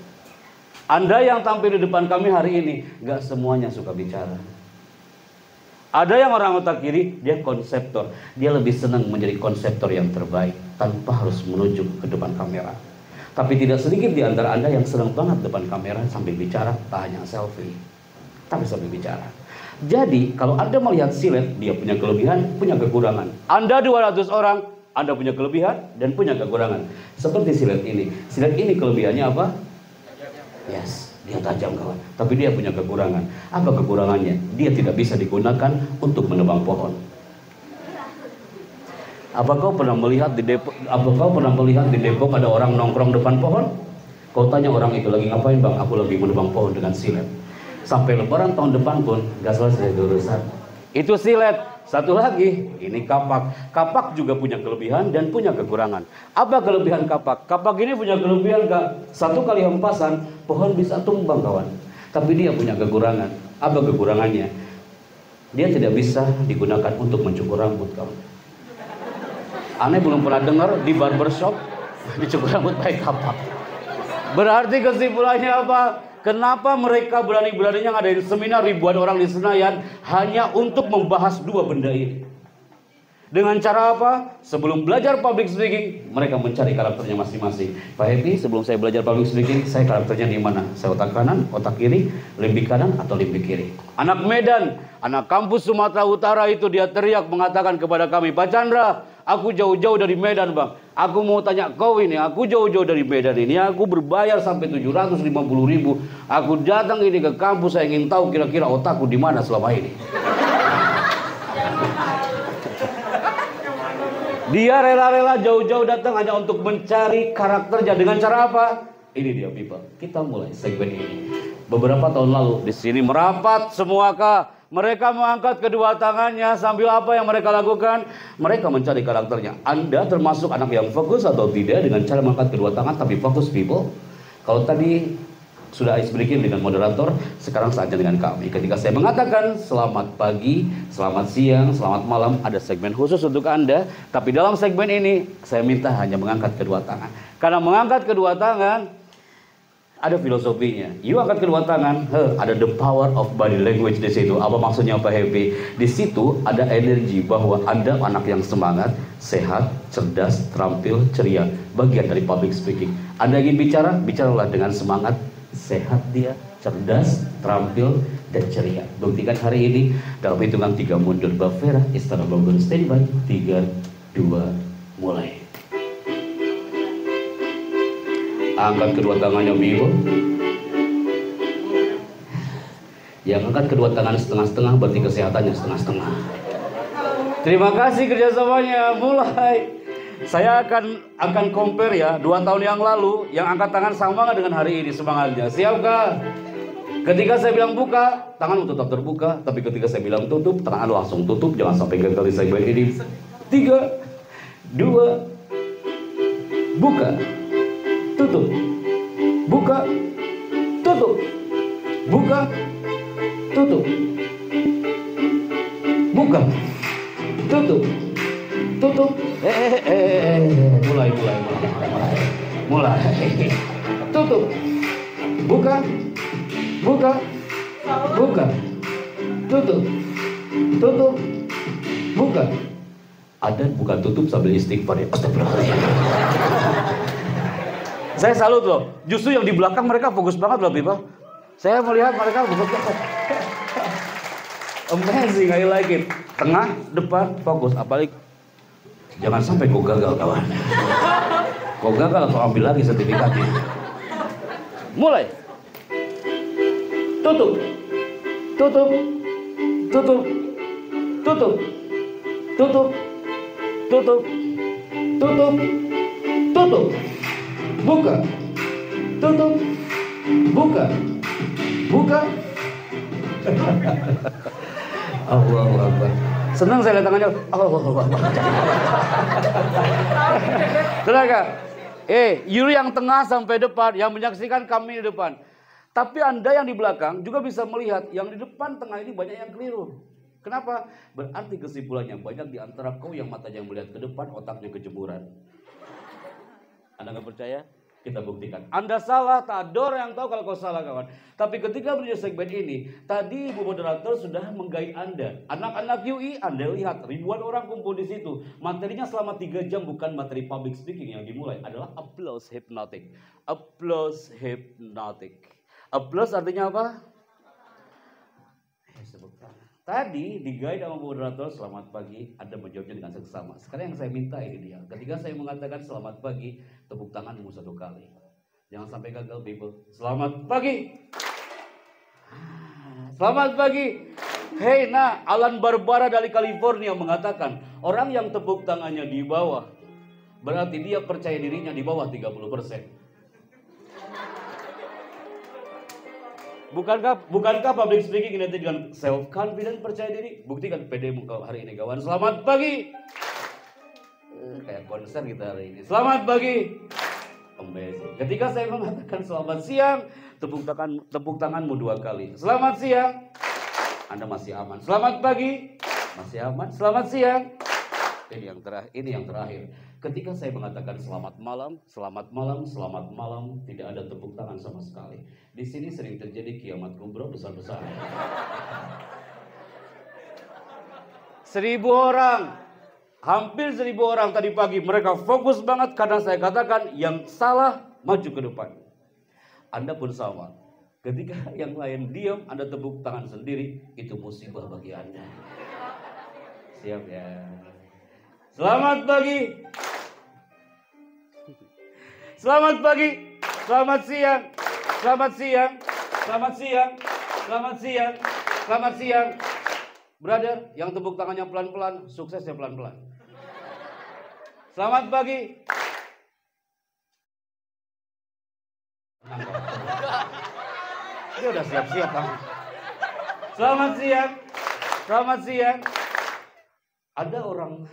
Anda yang tampil di depan kami hari ini, gak semuanya suka bicara. Ada yang orang otak kiri, dia konseptor. Dia lebih senang menjadi konseptor yang terbaik tanpa harus menuju ke depan kamera. Tapi tidak sedikit di antara Anda yang senang banget depan kamera sambil bicara, tak hanya selfie, tapi sambil bicara. Jadi kalau Anda melihat silet, dia punya kelebihan, punya kekurangan. Anda 200 orang, Anda punya kelebihan dan punya kekurangan. Seperti silet ini. Silet ini kelebihannya apa? Yes. Dia tajam kawan, tapi dia punya kekurangan. Apa kekurangannya? Dia tidak bisa digunakan untuk menebang pohon. Apa kau pernah melihat di Depok ada orang nongkrong depan pohon? Kau tanya orang itu lagi ngapain bang? Aku lagi menebang pohon dengan silet. Sampai lebaran tahun depan pun gak selesai urusan. Itu silet. Satu lagi, ini kapak. Kapak juga punya kelebihan dan punya kekurangan. Apa kelebihan kapak? Kapak ini punya kelebihan gak? Satu kali hempasan, pohon bisa tumbang kawan. Tapi dia punya kekurangan. Apa kekurangannya? Dia tidak bisa digunakan untuk mencukur rambut kawan. Aneh belum pernah dengar di barbershop dicukur rambut pakai kapak. Berarti kesimpulannya apa? Kenapa mereka berani-beraninya ngadain seminar ribuan orang di Senayan hanya untuk membahas dua benda ini? Dengan cara apa? Sebelum belajar public speaking, mereka mencari karakternya masing-masing. Pak Happy, sebelum saya belajar public speaking, saya karakternya di mana? Saya otak kanan, otak kiri, limbik kanan atau limbik kiri. Anak Medan, anak kampus Sumatera Utara itu dia teriak mengatakan kepada kami, Pak Chandra, aku jauh-jauh dari Medan bang. Aku mau tanya kau ini, aku jauh-jauh dari Medan ini. Aku berbayar sampai 750.000. Aku datang ini ke kampus, saya ingin tahu kira-kira otakku di mana selama ini. Dia rela-rela jauh-jauh datang hanya untuk mencari karakternya. Dengan cara apa? Ini dia people. Kita mulai segmen ini. Beberapa tahun lalu di sini merapat semua kah? Mereka mengangkat kedua tangannya sambil apa yang mereka lakukan? Mereka mencari karakternya. Anda termasuk anak yang fokus atau tidak dengan cara mengangkat kedua tangan tapi fokus people? Kalau tadi sudah ice breaking dengan moderator, sekarang saatnya dengan kami. Ketika saya mengatakan selamat pagi, selamat siang, selamat malam, ada segmen khusus untuk Anda. Tapi dalam segmen ini saya minta hanya mengangkat kedua tangan. Karena mengangkat kedua tangan ada filosofinya. You angkat kedua tangan, ada the power of body language di situ. Apa maksudnya Pak Happy? Di situ ada energi bahwa Anda anak yang semangat, sehat, cerdas, terampil, ceria. Bagian dari public speaking. Anda ingin bicara, bicaralah dengan semangat, sehat dia, cerdas, terampil, dan ceria. Buktikan hari ini dalam hitungan 3 mundur. Bavera, Istana Bogor, standby. 3, 2, mulai. Angkat kedua tangannya Bibo. Yang angkat kedua tangan setengah-setengah berarti kesehatannya setengah-setengah. Terima kasih kerjasamanya. Mulai. Saya akan compare ya 2 tahun yang lalu yang angkat tangan sama nggak dengan hari ini semangatnya. Siap kah? Ketika saya bilang buka, tangan tetap terbuka. Tapi ketika saya bilang tutup, tangan langsung tutup. Jangan sampai gagal di segmen ini. 3, 2, buka, tutup, buka, tutup, buka, tutup, buka, tutup, tutup. Mulai. Tutup, buka, buka, buka, tutup, tutup, buka. Ada bukan tutup sambil istighfar ya. Astagfirullahaladzim. Saya salut loh. Justru yang di belakang mereka fokus banget loh, people. Saya melihat mereka fokus banget. Amazing, I like it. Tengah, depan, fokus. Apalagi jangan sampai kau gagal, kawan. Kau gagal, kau ambil lagi sertifikatnya. Mulai. Tutup, tutup, tutup, tutup, tutup, tutup, tutup, tutup, buka, tutup, buka, buka. Allahu Akbar. Senang saya lihat tangannya. Allahu Akbar. Saudara, you yang tengah sampai depan, yang menyaksikan kami di depan. Tapi Anda yang di belakang juga bisa melihat yang di depan tengah ini banyak yang keliru. Kenapa? Berarti kesimpulannya banyak di antara kau yang matanya melihat ke depan, otaknya kejemuran. Anda nggak percaya? Kita buktikan. Anda salah, tak ada orang yang tahu kalau kau salah, kawan. Tapi ketika menuju segmen ini, tadi Ibu Moderator sudah menggait Anda. Anak-anak UI, Anda lihat ribuan orang kumpul di situ. Materinya selama 3 jam bukan materi public speaking yang dimulai, adalah applause hypnotic. Applause hypnotic. Applause artinya apa? Tadi di guide sama moderator selamat pagi, Anda menjawabnya dengan seksama. Sekarang yang saya minta ini dia. Ketika saya mengatakan selamat pagi, tepuk tanganmu 1 kali. Jangan sampai gagal, people. Selamat pagi. Selamat pagi. Hey, nah, Alan Barbara dari California mengatakan, orang yang tepuk tangannya di bawah, berarti dia percaya dirinya di bawah 30%. Bukankah public speaking identik dengan self confident, percaya diri? Buktikan PD-mu hari ini, kawan. Selamat pagi. Kayak konser kita hari ini. Selamat pagi. Amazing. Ketika saya mengatakan selamat siang, tepuk tanganmu 2 kali. Selamat siang. Anda masih aman. Selamat pagi. Masih aman. Selamat siang. Ini yang terakhir. Ketika saya mengatakan selamat malam, selamat malam, selamat malam, tidak ada tepuk tangan sama sekali. Di sini sering terjadi kiamat kubra besar-besaran. 1.000 orang, hampir 1.000 orang tadi pagi, mereka fokus banget karena saya katakan yang salah maju ke depan. Anda pun sama. Ketika yang lain diam, Anda tepuk tangan sendiri, itu musibah bagi Anda. Siap ya? Selamat pagi. Selamat pagi. Selamat siang. Selamat siang. Selamat siang. Selamat siang. Selamat siang. Brother, yang tepuk tangannya pelan-pelan, suksesnya pelan-pelan. Selamat pagi. Dia udah siap-siap, Bang. Selamat siang. Selamat siang. Ada orang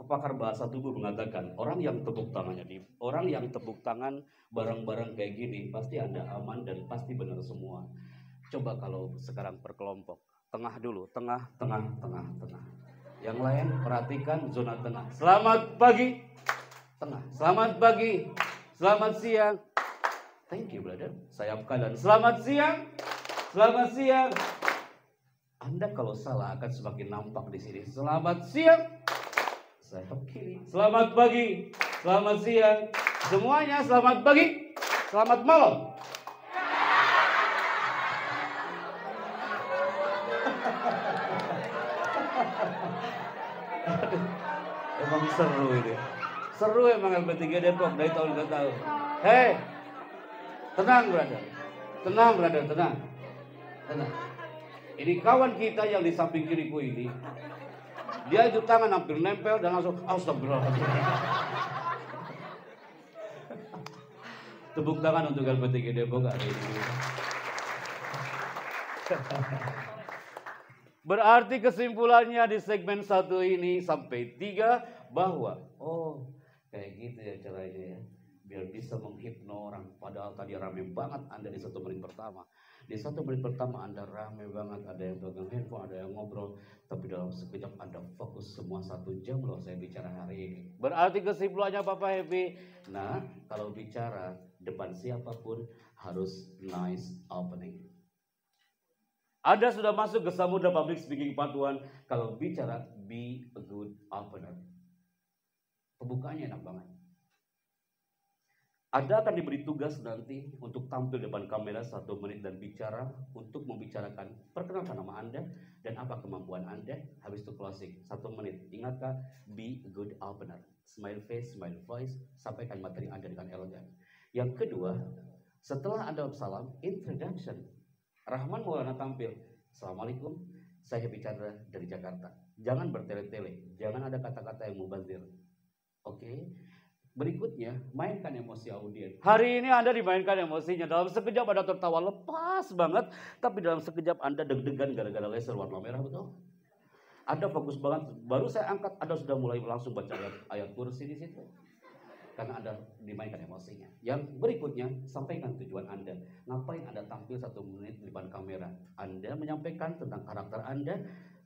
pakar bahasa tubuh mengatakan orang yang tepuk tangan bareng-bareng kayak gini pasti Anda aman dan pasti benar semua. Coba kalau sekarang per kelompok, tengah dulu, tengah. Yang lain perhatikan zona tengah. Selamat pagi, tengah. Selamat pagi, selamat siang. Thank you, brother. Sayap kanan. Selamat siang, selamat siang. Anda kalau salah akan semakin nampak di sini. Selamat siang. Sayap kiri. Selamat pagi. Selamat siang. Semuanya selamat pagi. Selamat malam. Emang seru ini. Seru emang LP3 Depok dari tahun ke tahun. Hei. Tenang, brother. Tenang. Ini kawan kita yang di samping kiriku ini, dia itu tangan hampir nempel dan langsung astagfirullahaladzim. Tepuk tangan untuk LP3 Depok hari ini. Berarti kesimpulannya di segmen 1 ini sampai 3 bahwa kayak gitu ya caranya ya. Biar bisa menghipno orang. Padahal tadi rame banget Anda di 1 menit pertama. Di 1 menit pertama Anda rame banget. Ada yang pegang handphone, ada yang ngobrol. Tapi dalam sekejap Anda fokus semua 1 jam loh saya bicara hari ini. Berarti kesimpulannya Bapak Happy. Nah, kalau bicara depan siapapun harus nice opening. Anda sudah masuk ke Samudra Public Speaking Part 1. Kalau bicara be a good opener. Pembukaannya enak banget. Anda akan diberi tugas nanti untuk tampil depan kamera 1 menit dan bicara untuk membicarakan perkenalkan nama Anda dan apa kemampuan Anda. Habis itu closing 1 menit. Ingatkah? Be a good opener. Smile face, smile voice, sampaikan materi Anda dengan elegan. Yang kedua, setelah Anda salam, introduction. Rahman Maulana tampil. Assalamualaikum, saya Happy Chandra dari Jakarta. Jangan bertele-tele, jangan ada kata-kata yang mubazir. Oke. Berikutnya, mainkan emosi audiens. Hari ini Anda dimainkan emosinya. Dalam sekejap Anda tertawa lepas banget, tapi dalam sekejap Anda deg-degan gara-gara laser warna merah, betul? Anda fokus banget. Baru saya angkat, Anda sudah mulai langsung baca ayat kursi di situ. Karena Anda dimainkan emosinya. Yang berikutnya, sampaikan tujuan Anda. Ngapain Anda tampil 1 menit di depan kamera? Anda menyampaikan tentang karakter Anda,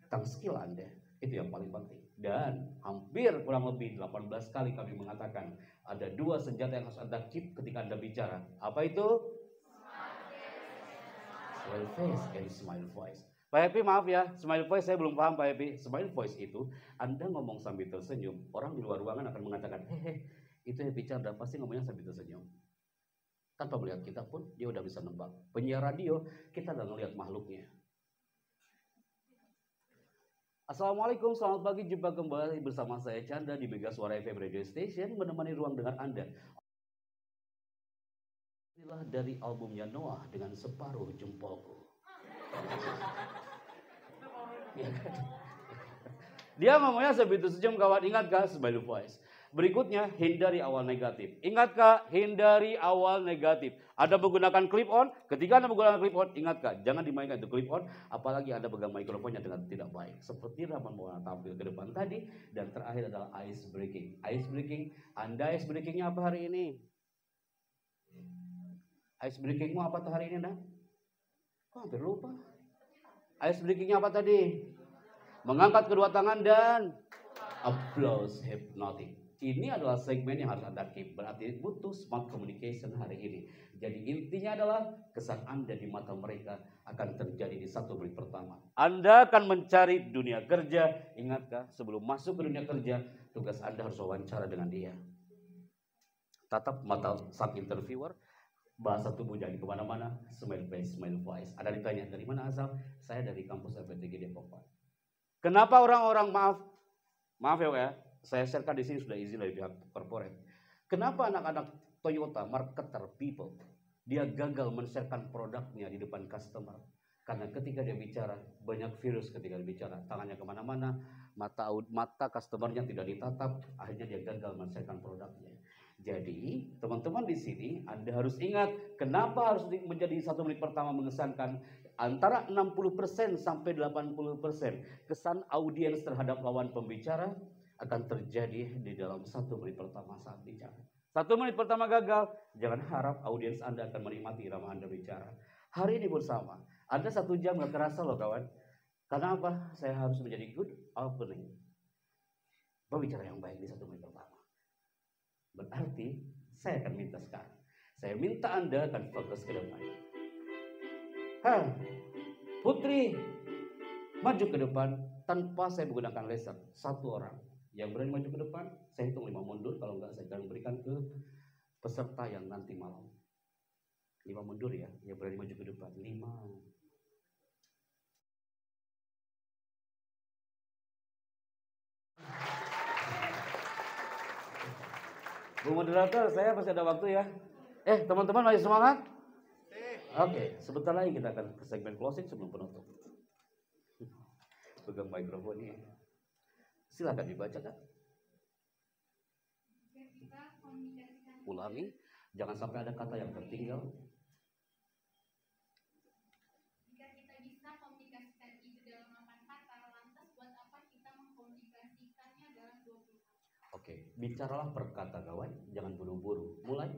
tentang skill Anda. Itu yang paling penting. Dan hampir kurang lebih 18 kali kami mengatakan ada 2 senjata yang harus Anda keep ketika Anda bicara. Apa itu? Smile face and smile voice. Pak Happy maaf ya, smile voice saya belum paham Pak Happy. Smile voice itu Anda ngomong sambil tersenyum. Orang di luar ruangan akan mengatakan, hehe, itu Happy Chandra pasti ngomongnya sambil tersenyum. Tanpa melihat kita pun dia udah bisa nebak. Penyiar radio kita nggak ngelihat makhluknya. Assalamualaikum, selamat pagi, jumpa kembali bersama saya Chandra di Mega Suara FM Radio Station menemani ruang dengar Anda. Inilah dari albumnya Noah dengan Separuh Jempolku. Ya kan? Dia ngomongnya sebegitu sejam kawan, ingat gak? Smile voice. Berikutnya, hindari awal negatif. Ingat kak, hindari awal negatif. Anda menggunakan clip on, ketika Anda menggunakan clip on, ingat kak, jangan dimainkan itu clip on, apalagi Anda pegang mikrofonnya dengan tidak baik. Seperti Rahman Maulana tampil ke depan tadi, dan terakhir adalah ice breaking. Ice breaking, Anda ice breakingnya apa hari ini? Ice breakingmu apa tuh hari ini, Anda? Kok hampir lupa? Ice breakingnya apa tadi? Mengangkat kedua tangan dan applause hypnotic. Ini adalah segmen yang harus Anda keep. Berarti butuh smart communication hari ini. Jadi intinya adalah kesan Anda di mata mereka akan terjadi di 1 menit pertama. Anda akan mencari dunia kerja. Ingatkah sebelum masuk ke dunia kerja, tugas Anda harus wawancara dengan dia. Tatap mata sang interviewer. Bahasa tubuh jadi kemana-mana. Smile face, smile voice. Ada ditanya, dari mana asal? Saya dari kampus LPTG Depok, Pak. Kenapa orang-orang maaf ya, saya sharekan di sini sudah izin dari pihak corporate. Kenapa anak-anak Toyota, marketer, people, dia gagal men-sharekan produknya di depan customer? Karena ketika dia bicara, banyak virus ketika dia bicara. Tangannya kemana-mana, mata customernya tidak ditatap, akhirnya dia gagal men-sharekan produknya. Jadi, teman-teman di sini, Anda harus ingat, kenapa harus menjadi 1 menit pertama mengesankan antara 60% sampai 80% kesan audiens terhadap lawan pembicara akan terjadi di dalam 1 menit pertama saat bicara. 1 menit pertama gagal, jangan harap audiens Anda akan menikmati irama Anda bicara. Hari ini bersama, Anda 1 jam gak kerasa loh kawan. Karena apa? Saya harus menjadi good opening. Pembicara yang baik di 1 menit pertama. Berarti saya akan minta sekarang. Saya minta Anda akan fokus ke depan. Putri, maju ke depan tanpa saya menggunakan laser. 1 orang yang berani maju ke depan, saya hitung 5 mundur. Kalau enggak, saya akan berikan ke peserta yang nanti malam. 5 mundur ya, yang berani maju ke depan. 5. Bu moderator, saya masih ada waktu ya. Teman-teman masih semangat? Oke, sebentar lagi kita akan ke segmen closing sebelum penutup. Pegang mikrofonnya. Silakan dibaca kan. Ulangi, jangan sampai ada kata yang tertinggal. Jika kita bisa Bicaralah berkata kawan, jangan buru-buru. Mulai.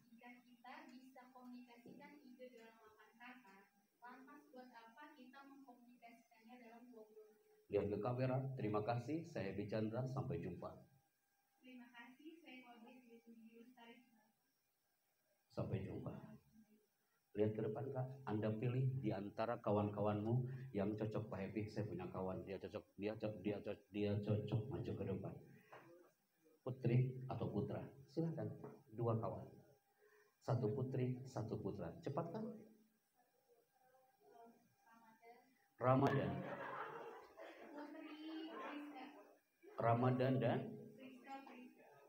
Jika kita bisa komunikasikan ide dalam 8 kata, lantas buat apa kita mengkomunikasikannya dalam 20 menit? Lihat ke kamera. Terima kasih. Saya Bicandra. Sampai jumpa. Terima kasih, saya Kodis Lestari. Sampai jumpa. Lihat ke depan Kak. Anda pilih di antara kawan-kawanmu yang cocok Pak Happy. Saya punya kawan, dia cocok, dia cocok maju ke depan. Putri atau putra, silakan. 2 kawan, 1 putri, 1 putra. Cepat kan? Ramadan. Ramadan dan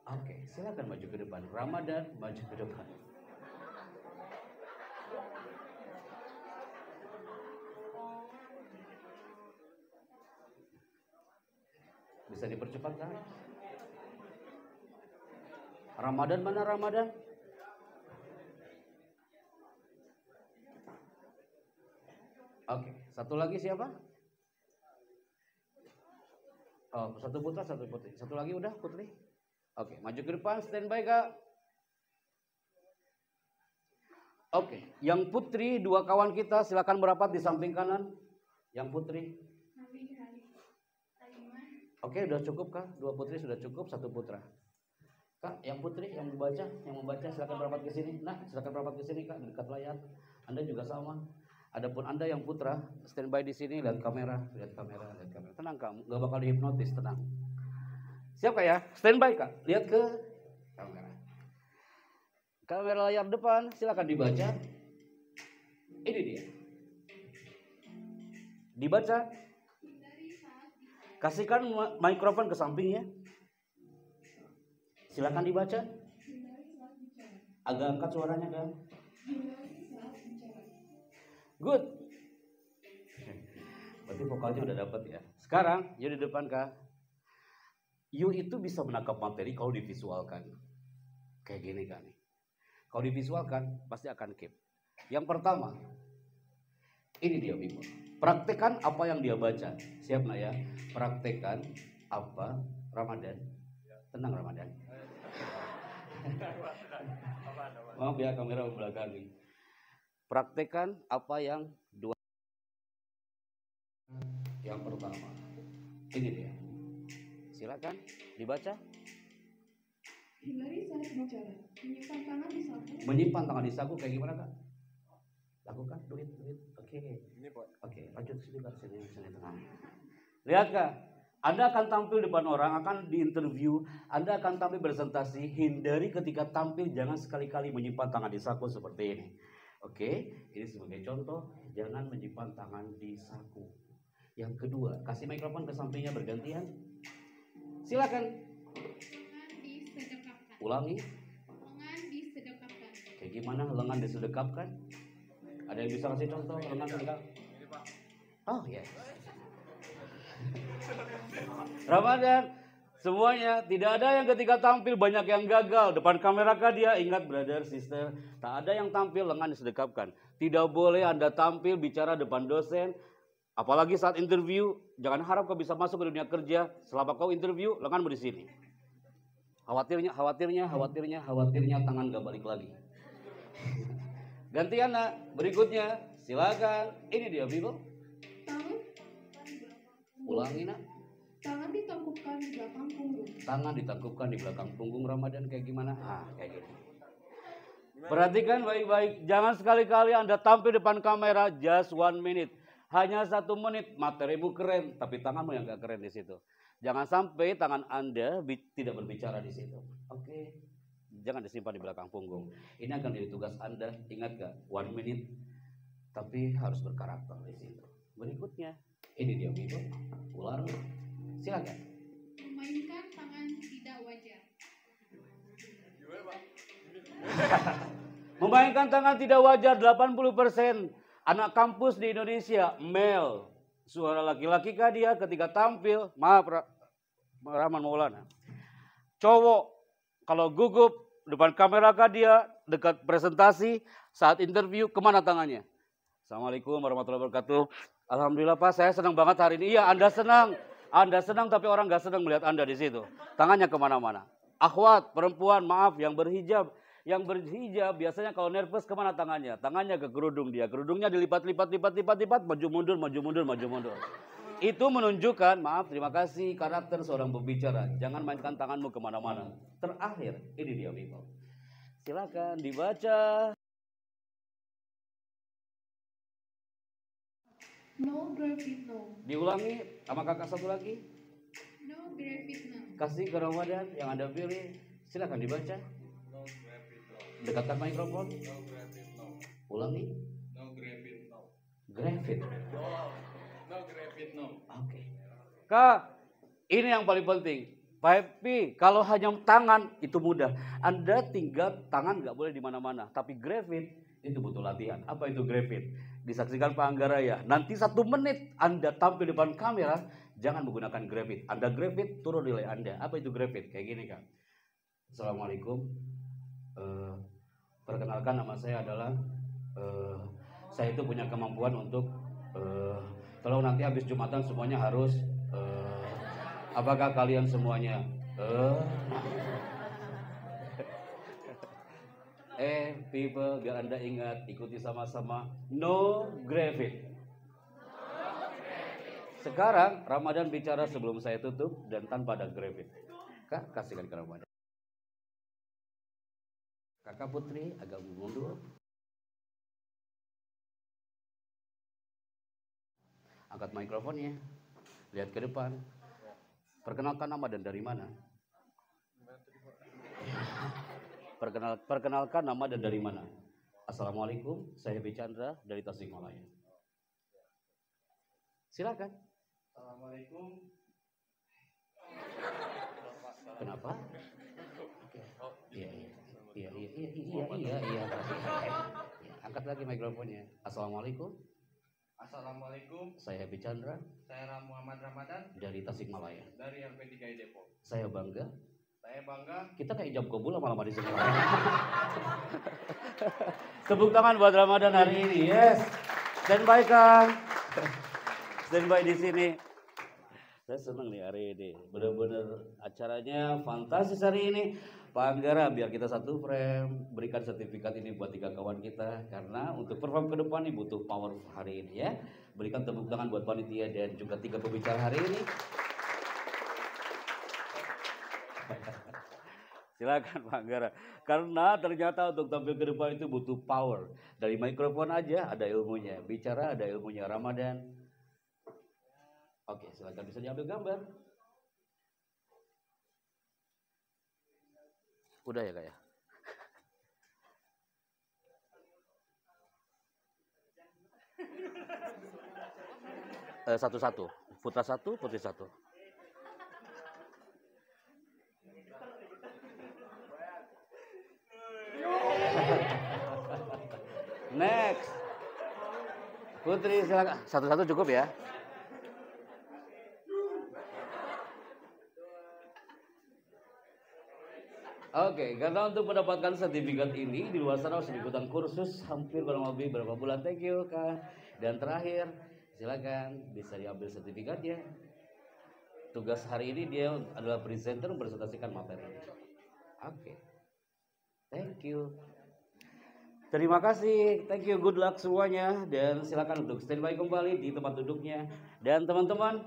Oke, silakan maju ke depan. Ramadan maju ke depan. Bisa dipercepat kan? Ramadan mana Ramadan? Oke, satu lagi siapa? Oh, 1 putra, 1 putri. Satu lagi udah putri. Oke, maju ke depan, standby Kak. Oke, yang putri 2 kawan kita silakan merapat di samping kanan. Yang putri. Oke, udah cukup Kak? 2 putri sudah cukup, 1 putra. Kak, yang putri yang membaca silakan merapat ke sini. Nah, silakan merapat ke sini Kak, dekat layar. Anda juga sama. Adapun Anda yang putra, standby di sini, lihat kamera. Tenang Kak, nggak bakal dihipnotis, tenang. Siap Kak ya? Standby Kak, lihat ke kamera. Kamera layar depan, silakan dibaca. Ini dia. Dibaca. Kasihkan mikrofon ke sampingnya. Silakan dibaca. Agak angkat suaranya kan. Good. Berarti vokalnya udah dapat ya. Sekarang you di depan Kak. You itu bisa menangkap materi kalau divisualkan. Kayak gini kan nih. Kalau divisualkan pasti akan keep. Yang pertama, ini dia people. Praktekkan apa yang dia baca. Siap nak ya? Praktekkan apa Ramadan. Tenang Ramadan. Maaf ya kamera belakang nih. Praktekkan apa yang 2. Yang pertama. Ini dia. Silakan dibaca. Hindari saat bicara. Menyimpan tangan di saku. Menyimpan tangan di saku kayak gimana Kak? Lakukan, duit. Oke. Ini Pak. Oke, lanjut sini Kak, sini tengah. Lihat Kak, Anda akan tampil depan orang, akan diinterview, Anda akan tampil presentasi. Hindari ketika tampil, jangan sekali-kali menyimpan tangan di saku seperti ini. Oke, ini sebagai contoh, jangan menyimpan tangan di saku. Yang kedua, kasih mikrofon ke sampingnya bergantian. Silakan. Lengan disedekapkan. Ulangi. Lengan disedekapkan. Kayak gimana lengan disedekapkan? Ada yang bisa kasih contoh lengan sedekap? Ini Pak. Oh ya. Ramadan, semuanya tidak ada yang ketika tampil banyak yang gagal depan kamera kah dia. Ingat brother, sister, tak ada yang tampil lengan disedekapkan. Tidak boleh Anda tampil bicara depan dosen, apalagi saat interview. Jangan harap kau bisa masuk ke dunia kerja selama kau interview lenganmu di sini. Khawatirnya tangan gak balik lagi. Gantian nak, berikutnya silakan. Ini dia people. Tangan. Ulangi nak. Tangan ditangkupkan di belakang punggung. Tangan ditangkupkan di belakang punggung. Ramadan kayak gimana? Kayak gini. Perhatikan baik-baik. Jangan sekali-kali Anda tampil depan kamera just 1 minute. Hanya 1 menit. Materimu keren, tapi tanganmu yang gak keren di situ. Jangan sampai tangan Anda tidak berbicara di situ. Oke. Jangan disimpan di belakang punggung. Ini akan jadi tugas Anda. Ingat gak? 1 minute. Tapi harus berkarakter di situ. Berikutnya. Ini dia video. Ulang. Silakan. Memainkan tangan tidak wajar. Gimana Pak? Memainkan tangan tidak wajar 80% anak kampus di Indonesia male. Suara laki-laki kah dia ketika tampil? Maaf Rahman Maulana. Cowok kalau gugup depan kamera kah dia dekat presentasi saat interview kemana tangannya? Assalamualaikum warahmatullahi wabarakatuh. Alhamdulillah Pak, saya senang banget hari ini. Iya, Anda senang tapi orang nggak senang melihat Anda di situ. Tangannya kemana-mana. Akhwat, perempuan, maaf, yang berhijab. Yang berhijab biasanya kalau nervous kemana tangannya? Tangannya ke kerudung dia. Kerudungnya dilipat-lipat, maju mundur, maju mundur, maju mundur. Itu menunjukkan, maaf, terima kasih, karakter seorang pembicara. Jangan mainkan tanganmu kemana-mana. Terakhir, ini dia people. Silakan dibaca. No graphic no. Diulangi sama kakak satu lagi. No graphic no. Kasih ke Ramadan yang Anda pilih. Silakan dibaca. No graphic no. Dekatkan mikrofon. No graphic no. Ulangi. No graphic no. Grafit. No graphic no. Oke. Kak, ini yang paling penting. Pak Happy, kalau hanya tangan itu mudah. Anda tinggal tangan nggak boleh di mana-mana. Tapi grafit itu butuh latihan. Apa itu grafit? Disaksikan Pak Anggaraya. Nanti 1 menit Anda tampil depan kamera, jangan menggunakan grafit. Anda grafit, turun nilai Anda. Apa itu grafit? Kayak gini Kak. Assalamualaikum. Perkenalkan nama saya adalah saya itu punya kemampuan untuk tolong nanti habis Jumatan semuanya harus apakah kalian semuanya people, biar Anda ingat, ikuti sama-sama. No graphic. Sekarang Ramadan bicara sebelum saya tutup dan tanpa ada graphic. Kak, kasihkan ke Ramadan. Kakak Putri agak mundur. Angkat mikrofonnya. Lihat ke depan. Perkenalkan nama dan dari mana? Perkenalkan nama dan dari mana? Assalamualaikum, saya Happy Chandra dari Tasikmalaya. Silakan. Assalamualaikum. Kenapa? Iya. Angkat lagi mikrofonnya. Assalamualaikum. Assalamualaikum. Saya Happy Chandra Saya Muhammad Ramadan dari Tasikmalaya. dari LP3I Depok. Saya bangga. Saya bangga. Kita kayak jam kabul lama-lama di sini. Tepuk tangan buat Ramadan hari ini. Yes. Standby Kang. Standby di sini. Saya senang nih hari ini. Benar-benar acaranya fantastis hari ini. Pak Anggara, biar kita satu frame, berikan sertifikat ini buat 3 kawan kita. Karena untuk perform ke depan ini butuh power hari ini ya. Berikan tepuk tangan buat panitia dan juga 3 pembicara hari ini. Silakan Pak Anggara. Karena ternyata untuk tampil ke depan itu butuh power. Dari mikrofon aja ada ilmunya. Bicara ada ilmunya. Ramadan. Oke, silakan bisa diambil gambar. Udah ya Kak ya? Satu-satu. Putra 1, putri 1. Next. Putri silakan. Satu-satu cukup ya. Oke, karena untuk mendapatkan sertifikat ini di luar sana harus ikutan kursus hampir kurang lebih berapa bulan. Thank you Kak. Dan terakhir, silakan bisa diambil sertifikatnya. Tugas hari ini dia adalah presenter mempresentasikan materi. Oke. Thank you. Terima kasih. Thank you. Good luck semuanya dan silakan untuk standby kembali di tempat duduknya. Dan teman-teman,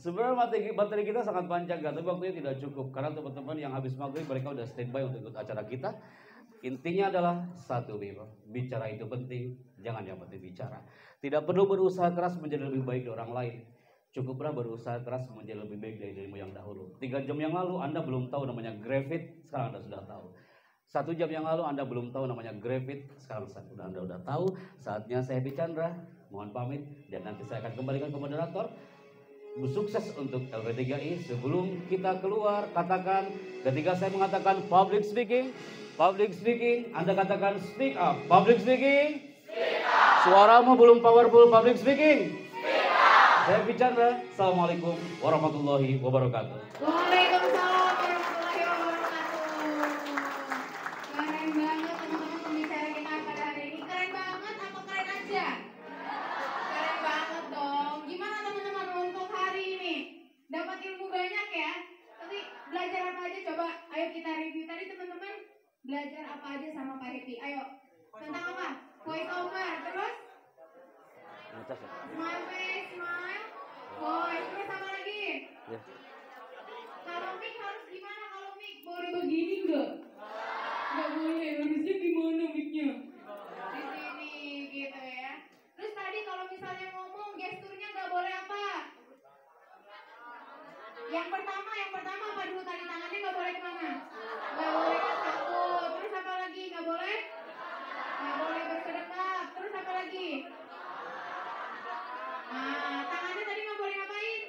sebenarnya materi kita sangat panjang, tapi waktunya tidak cukup karena teman-teman yang habis maghrib mereka udah standby untuk ikut acara kita. Intinya adalah satu, bicara itu penting, jangan yang penting bicara. Tidak perlu berusaha keras menjadi lebih baik dari orang lain. Cukuplah berusaha keras menjadi lebih baik dari dirimu yang dahulu. 3 jam yang lalu Anda belum tahu namanya grafit, sekarang Anda sudah tahu. 1 jam yang lalu Anda belum tahu namanya grafit, sekarang Anda sudah tahu. Saatnya saya Happy Chandra, mohon pamit dan nanti saya akan kembalikan ke moderator. Sukses untuk LP3I. Sebelum kita keluar, katakan ketika saya mengatakan public speaking, Anda katakan speak up. Public speaking, speak up. Suaramu belum powerful, public speaking, speak up. Saya bicara. Assalamualaikum warahmatullahi wabarakatuh. Waalaikumsalam warahmatullahi wabarakatuh. Keren banget teman-teman pembicara kita pada hari ini. Keren banget apa keren aja? Keren banget dong. Gimana teman-teman untuk hari ini? Dapat ilmu banyak ya? Tapi sama Pak Happy. Ayo. Tentang apa? Voice over. Terus? Smile face, smile. Voice. Terus apa lagi? Ya. Kalau mic harus gimana kalau mic? Boleh begini enggak? Enggak boleh. Harusnya gimana micnya? Di sini gitu ya. Terus tadi kalau misalnya ngomong gesturnya enggak boleh apa? Yang pertama apa dulu tadi, tangannya nggak boleh kemana? Nggak boleh ke saku. Terus apa lagi? Nggak boleh bersedekap. Terus apa lagi? Nah, tangannya tadi nggak boleh ngapain?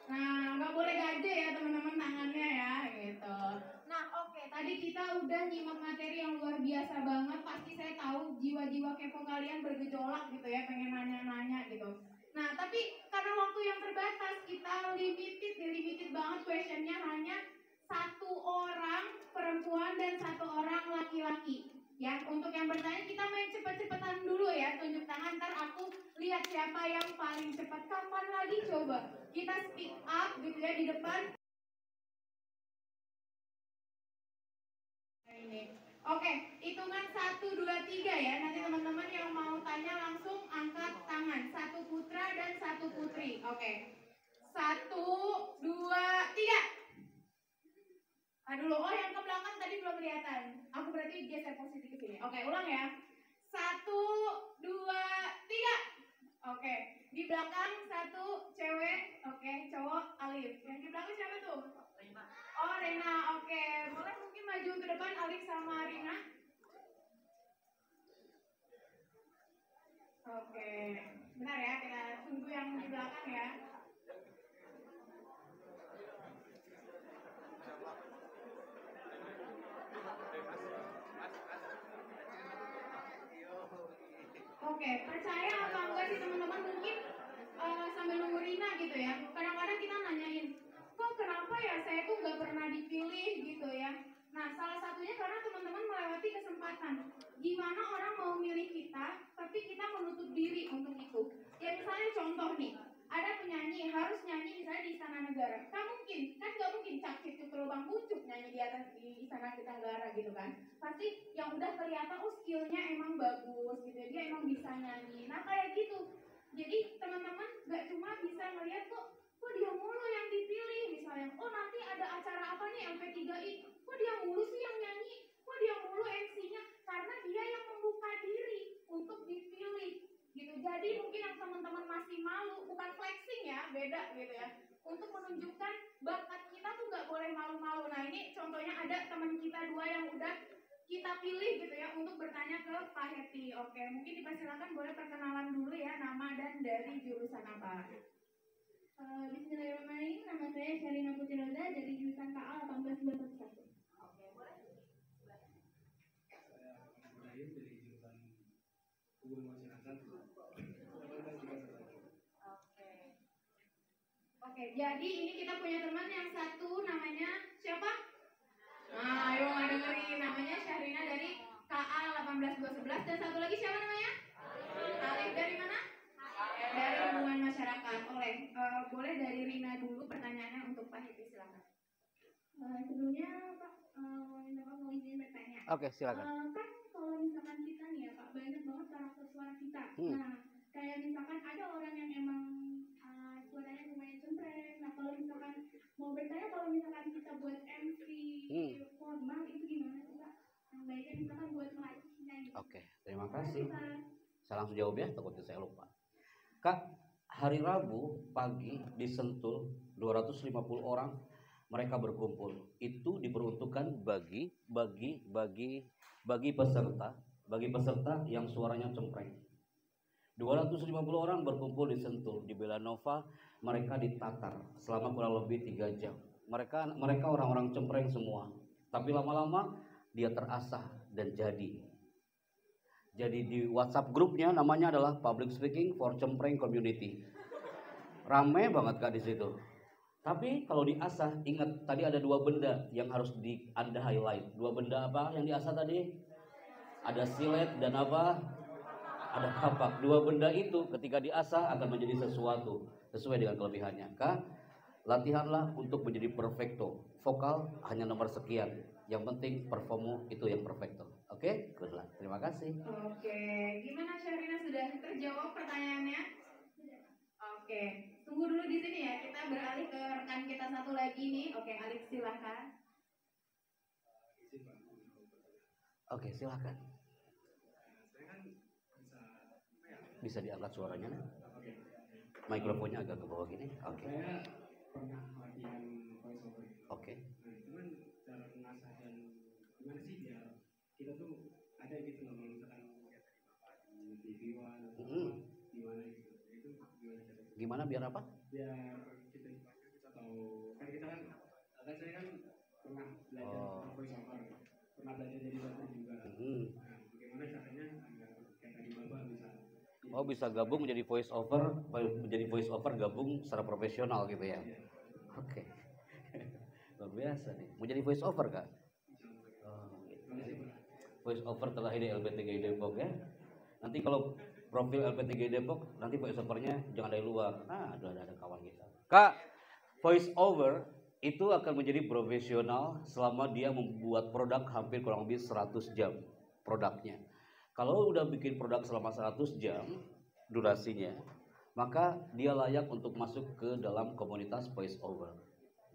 Nah, nggak boleh gaje ya teman-teman tangannya ya, gitu. Nah, oke. Tadi kita udah nyimak materi yang luar biasa banget. Pasti saya tahu jiwa-jiwa kepo kalian bergejolak gitu ya, pengen nanya-nanya gitu. Nah, tapi karena waktu yang terbatas, kita limited banget questionnya, hanya 1 orang perempuan dan 1 orang laki-laki. Ya, untuk yang bertanya kita main cepet-cepetan dulu ya, tunjuk tangan, ntar aku lihat siapa yang paling cepat. Kapan lagi coba kita speak up gitu ya di depan. Ini. Oke, hitungan 1, 2, 3 ya. Nanti teman-teman yang mau tanya langsung angkat tangan. 1 putra dan 1 putri. Oke. 1, 2, 3. Aduh, oh yang ke belakang tadi belum kelihatan. Aku berarti geser posisi ke sini. Oke, ulang ya. 1, 2, 3. Oke, di belakang 1 cewek, oke, cowok Alif. Yang di belakang siapa tuh? Rina. Oh, Rina, oke. Boleh mungkin maju ke depan Alif sama Rina. Oke, bentar ya, kita tunggu yang di belakang ya. Oke, percaya apa enggak sih teman-teman, mungkin sambil nunggu Rina gitu ya. Kadang-kadang kita nanyain, kok kenapa ya saya tuh nggak pernah dipilih gitu ya. Nah, salah satunya karena teman-teman melewati kesempatan. Gimana orang mau milih kita, tapi kita menutup diri untuk itu. Ya misalnya contoh nih, ada penyanyi harus nyanyi misalnya di Istana Negara. Kan nggak mungkin Cak Cicuk lubang bucuk nyanyi di atas di Istana Negara gitu kan. Pasti yang udah kelihatan skillnya emang bagus gitu, dia emang bisa nyanyi. Nah kayak gitu. Jadi teman-teman nggak cuma bisa ngeliat kok dia mulu yang dipilih misalnya. Oh nanti ada acara apa nih LP3I, kok dia mulu sih yang nyanyi, kok dia mulu MC-nya, karena dia yang membuka diri untuk dipilih gitu. Jadi mungkin yang teman-teman masih malu, bukan flexing ya, beda gitu ya. Untuk menunjukkan bakat kita tuh nggak boleh malu-malu. Nah ini contohnya ada teman kita 2 yang udah kita pilih gitu ya untuk bertanya ke Pak Happy. Oke, mungkin dipersilakan boleh perkenalan dulu ya, nama dan dari jurusan apa. Bismillahirrahmanirrahim. Nama saya Syarina Putri Roda dari jurusan KA 18211. Oke, boleh. Saya Ibrahim dari jurusan Hubungan Masyarakat. Oke, jadi ini kita punya teman yang satu namanya siapa? Nah, ayo nggak dengerin, namanya Syahrina dari KA 18211, dan satu lagi siapa namanya? Alif dari mana? Dari Hubungan Masyarakat. Boleh dari Rina dulu pertanyaannya untuk Pak Happy, silakan. Sebelumnya Pak, mau izin bertanya. Oke, silakan. Kan kalau misalkan kita nih ya Pak, banyak banget karakter suara kita. Nah, kayak misalkan ada orang yang emang suaranya lumayan cempreng. Nah, kalau misalkan mau bertanya, kalau misalkan kita buat MC formal itu gimana sih Pak? Yang baiknya misalkan buat melatihnya gitu. Oke, terima kasih. Saya langsung jawab ya, takutnya saya lupa. Kak, hari Rabu pagi di Sentul 250 orang mereka berkumpul. Itu diperuntukkan bagi peserta yang suaranya cempreng. 250 orang berkumpul di Sentul, di Belanova. Mereka ditatar selama kurang lebih 3 jam. Mereka orang-orang cempreng semua. Tapi lama-lama dia terasah dan jadi di WhatsApp grupnya, namanya adalah Public Speaking for Cempreng Community. Rame banget Kak di situ. Tapi kalau diasah, ingat tadi ada 2 benda yang harus Anda highlight. 2 benda apa yang diasah tadi? Ada silet dan apa? Ada kapak. 2 benda itu ketika diasah akan menjadi sesuatu sesuai dengan kelebihannya. Kak, latihanlah untuk menjadi perfecto. Vokal hanya nomor sekian. Yang penting performu itu yang perfect. Oke, good luck. Terima kasih. Oke, gimana Syarina, sudah terjawab pertanyaannya? Oke, tunggu dulu di sini ya. Kita beralih ke rekan kita satu lagi nih. Oke, Alex silahkan. Oke, silakan. Bisa diangkat suaranya nih. Mikrofonnya agak ke bawah gini. Oke. Saya pernah latihan voice over. Oke. Nah, cuman cara mengasah dan gimana sih biar kita tuh ada gitu loh, misalkan kayak tadi Bapak di TV One atau gimana gitu. Itu gimana caranya? Gimana biar apa? Biar kita atau kan kita kan saya kan pernah belajar voice over, pernah belajar jadi dokter juga. Nah, bagaimana caranya agar kayak tadi Bapak bisa bisa gabung menjadi voice over gabung secara profesional gitu ya. Oke. Luar biasa nih. Mau jadi voice over Kak? Gitu. Voice over terakhir di LPTGI Depok ya. Nanti kalau profil LPTGI Depok nanti voice overnya jangan dari luar. Nah, ada kawan kita. Kak, voice over itu akan menjadi profesional selama dia membuat produk hampir kurang lebih 100 jam produknya. Kalau udah bikin produk selama 100 jam durasinya, maka dia layak untuk masuk ke dalam komunitas voice over.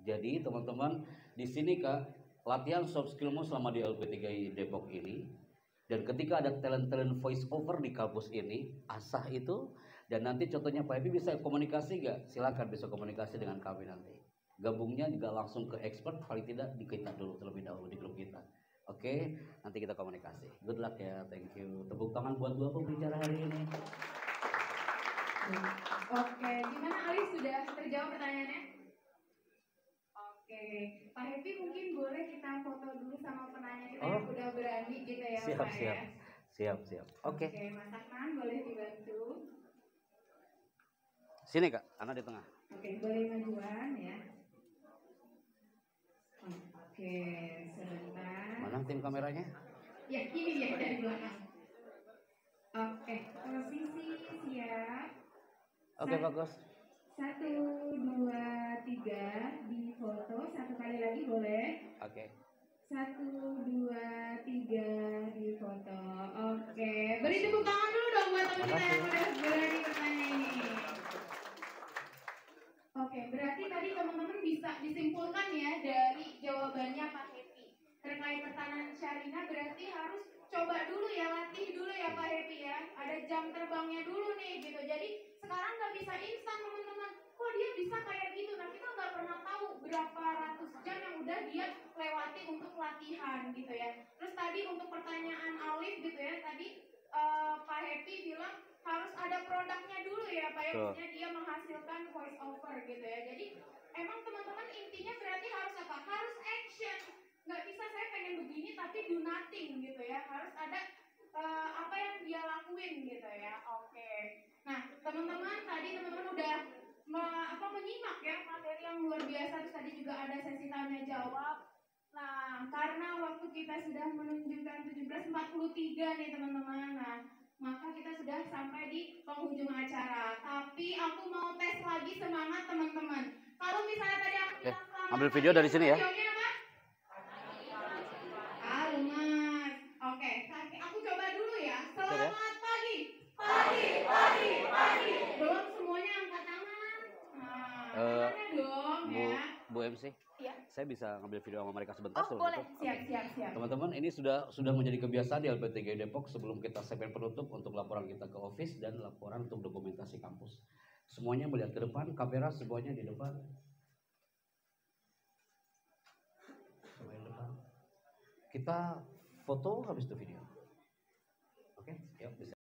Jadi teman-teman, di sini Kak, latihan soft skillmu selama di LP3I Depok ini, dan ketika ada talent-talent voice over di kampus ini, asah itu, dan nanti contohnya Pak Happy bisa komunikasi gak? Silakan bisa komunikasi dengan kami nanti. Gabungnya juga langsung ke expert, paling tidak di kita dulu terlebih dahulu di grup kita. Oke, nanti kita komunikasi. Good luck ya, thank you. Tepuk tangan buat dua pembicara hari ini. Oke, gimana Alis, sudah terjawab pertanyaannya? Oke, Pak Happy mungkin boleh kita foto dulu sama penanya kita yang udah berani gitu ya Pak ya? Siap. Oke. Oke, Mas Akman boleh dibantu. Sini Kak, Ana di tengah. Oke, boleh majuan ya. Oke, sebentar. Mana tim kameranya? Ya, ini ya dari belakang. Oke, posisi siap. Oke, bagus. 1, 2, 3 di foto, satu kali lagi boleh. Oke. 1, 2, 3 di foto. Oke, beri tepuk tangan dulu dong buat teman kita yang udah berani bertanya ini. Oke, berarti tadi teman-teman bisa disimpulkan ya dari jawabannya Pak Happy terkait pertanyaan Syarina, berarti harus coba dulu ya, latih dulu ya Pak Happy ya. Ada jam terbangnya dulu nih gitu. Jadi sekarang nggak bisa instan teman-teman. Kok dia bisa kayak gitu? Nah kita nggak pernah tahu berapa ratus jam yang udah dia lewati untuk latihan gitu ya. Terus tadi untuk pertanyaan Alif gitu ya, tadi Pak Happy bilang harus ada produknya dulu ya Pak ya, maksudnya dia menghasilkan voice over gitu ya. Jadi emang teman-teman intinya berarti harus apa? Harus action. Nggak bisa saya pengen begini tapi do nothing gitu ya. Harus ada apa yang dia lakuin gitu ya. Oke. Nah teman-teman tadi teman-teman udah menyimak ya materi yang luar biasa. Terus tadi juga ada sesi tanya jawab. Nah karena waktu kita sudah menunjukkan 17.43 nih teman-teman. Nah maka kita sudah sampai di penghujung acara. Tapi aku mau tes lagi semangat teman-teman. Kalau misalnya tadi aku bilang ambil video dari sini ya. Videonya apa? Halo Mas. Oke, aku coba dulu ya. Selamat pagi. Pagi. Belum semuanya angkat tangan. Nah, tangannya dong ya. Bu MC. Iya. Saya bisa ngambil video sama mereka sebentar? Oh boleh, siap. Teman-teman, ini sudah menjadi kebiasaan di LP3 Depok sebelum kita segmen penutup untuk laporan kita ke office dan laporan untuk dokumentasi kampus. Semuanya melihat ke depan, kamera semuanya di depan. Semuanya depan. Kita foto habis itu video. Oke, yuk bisa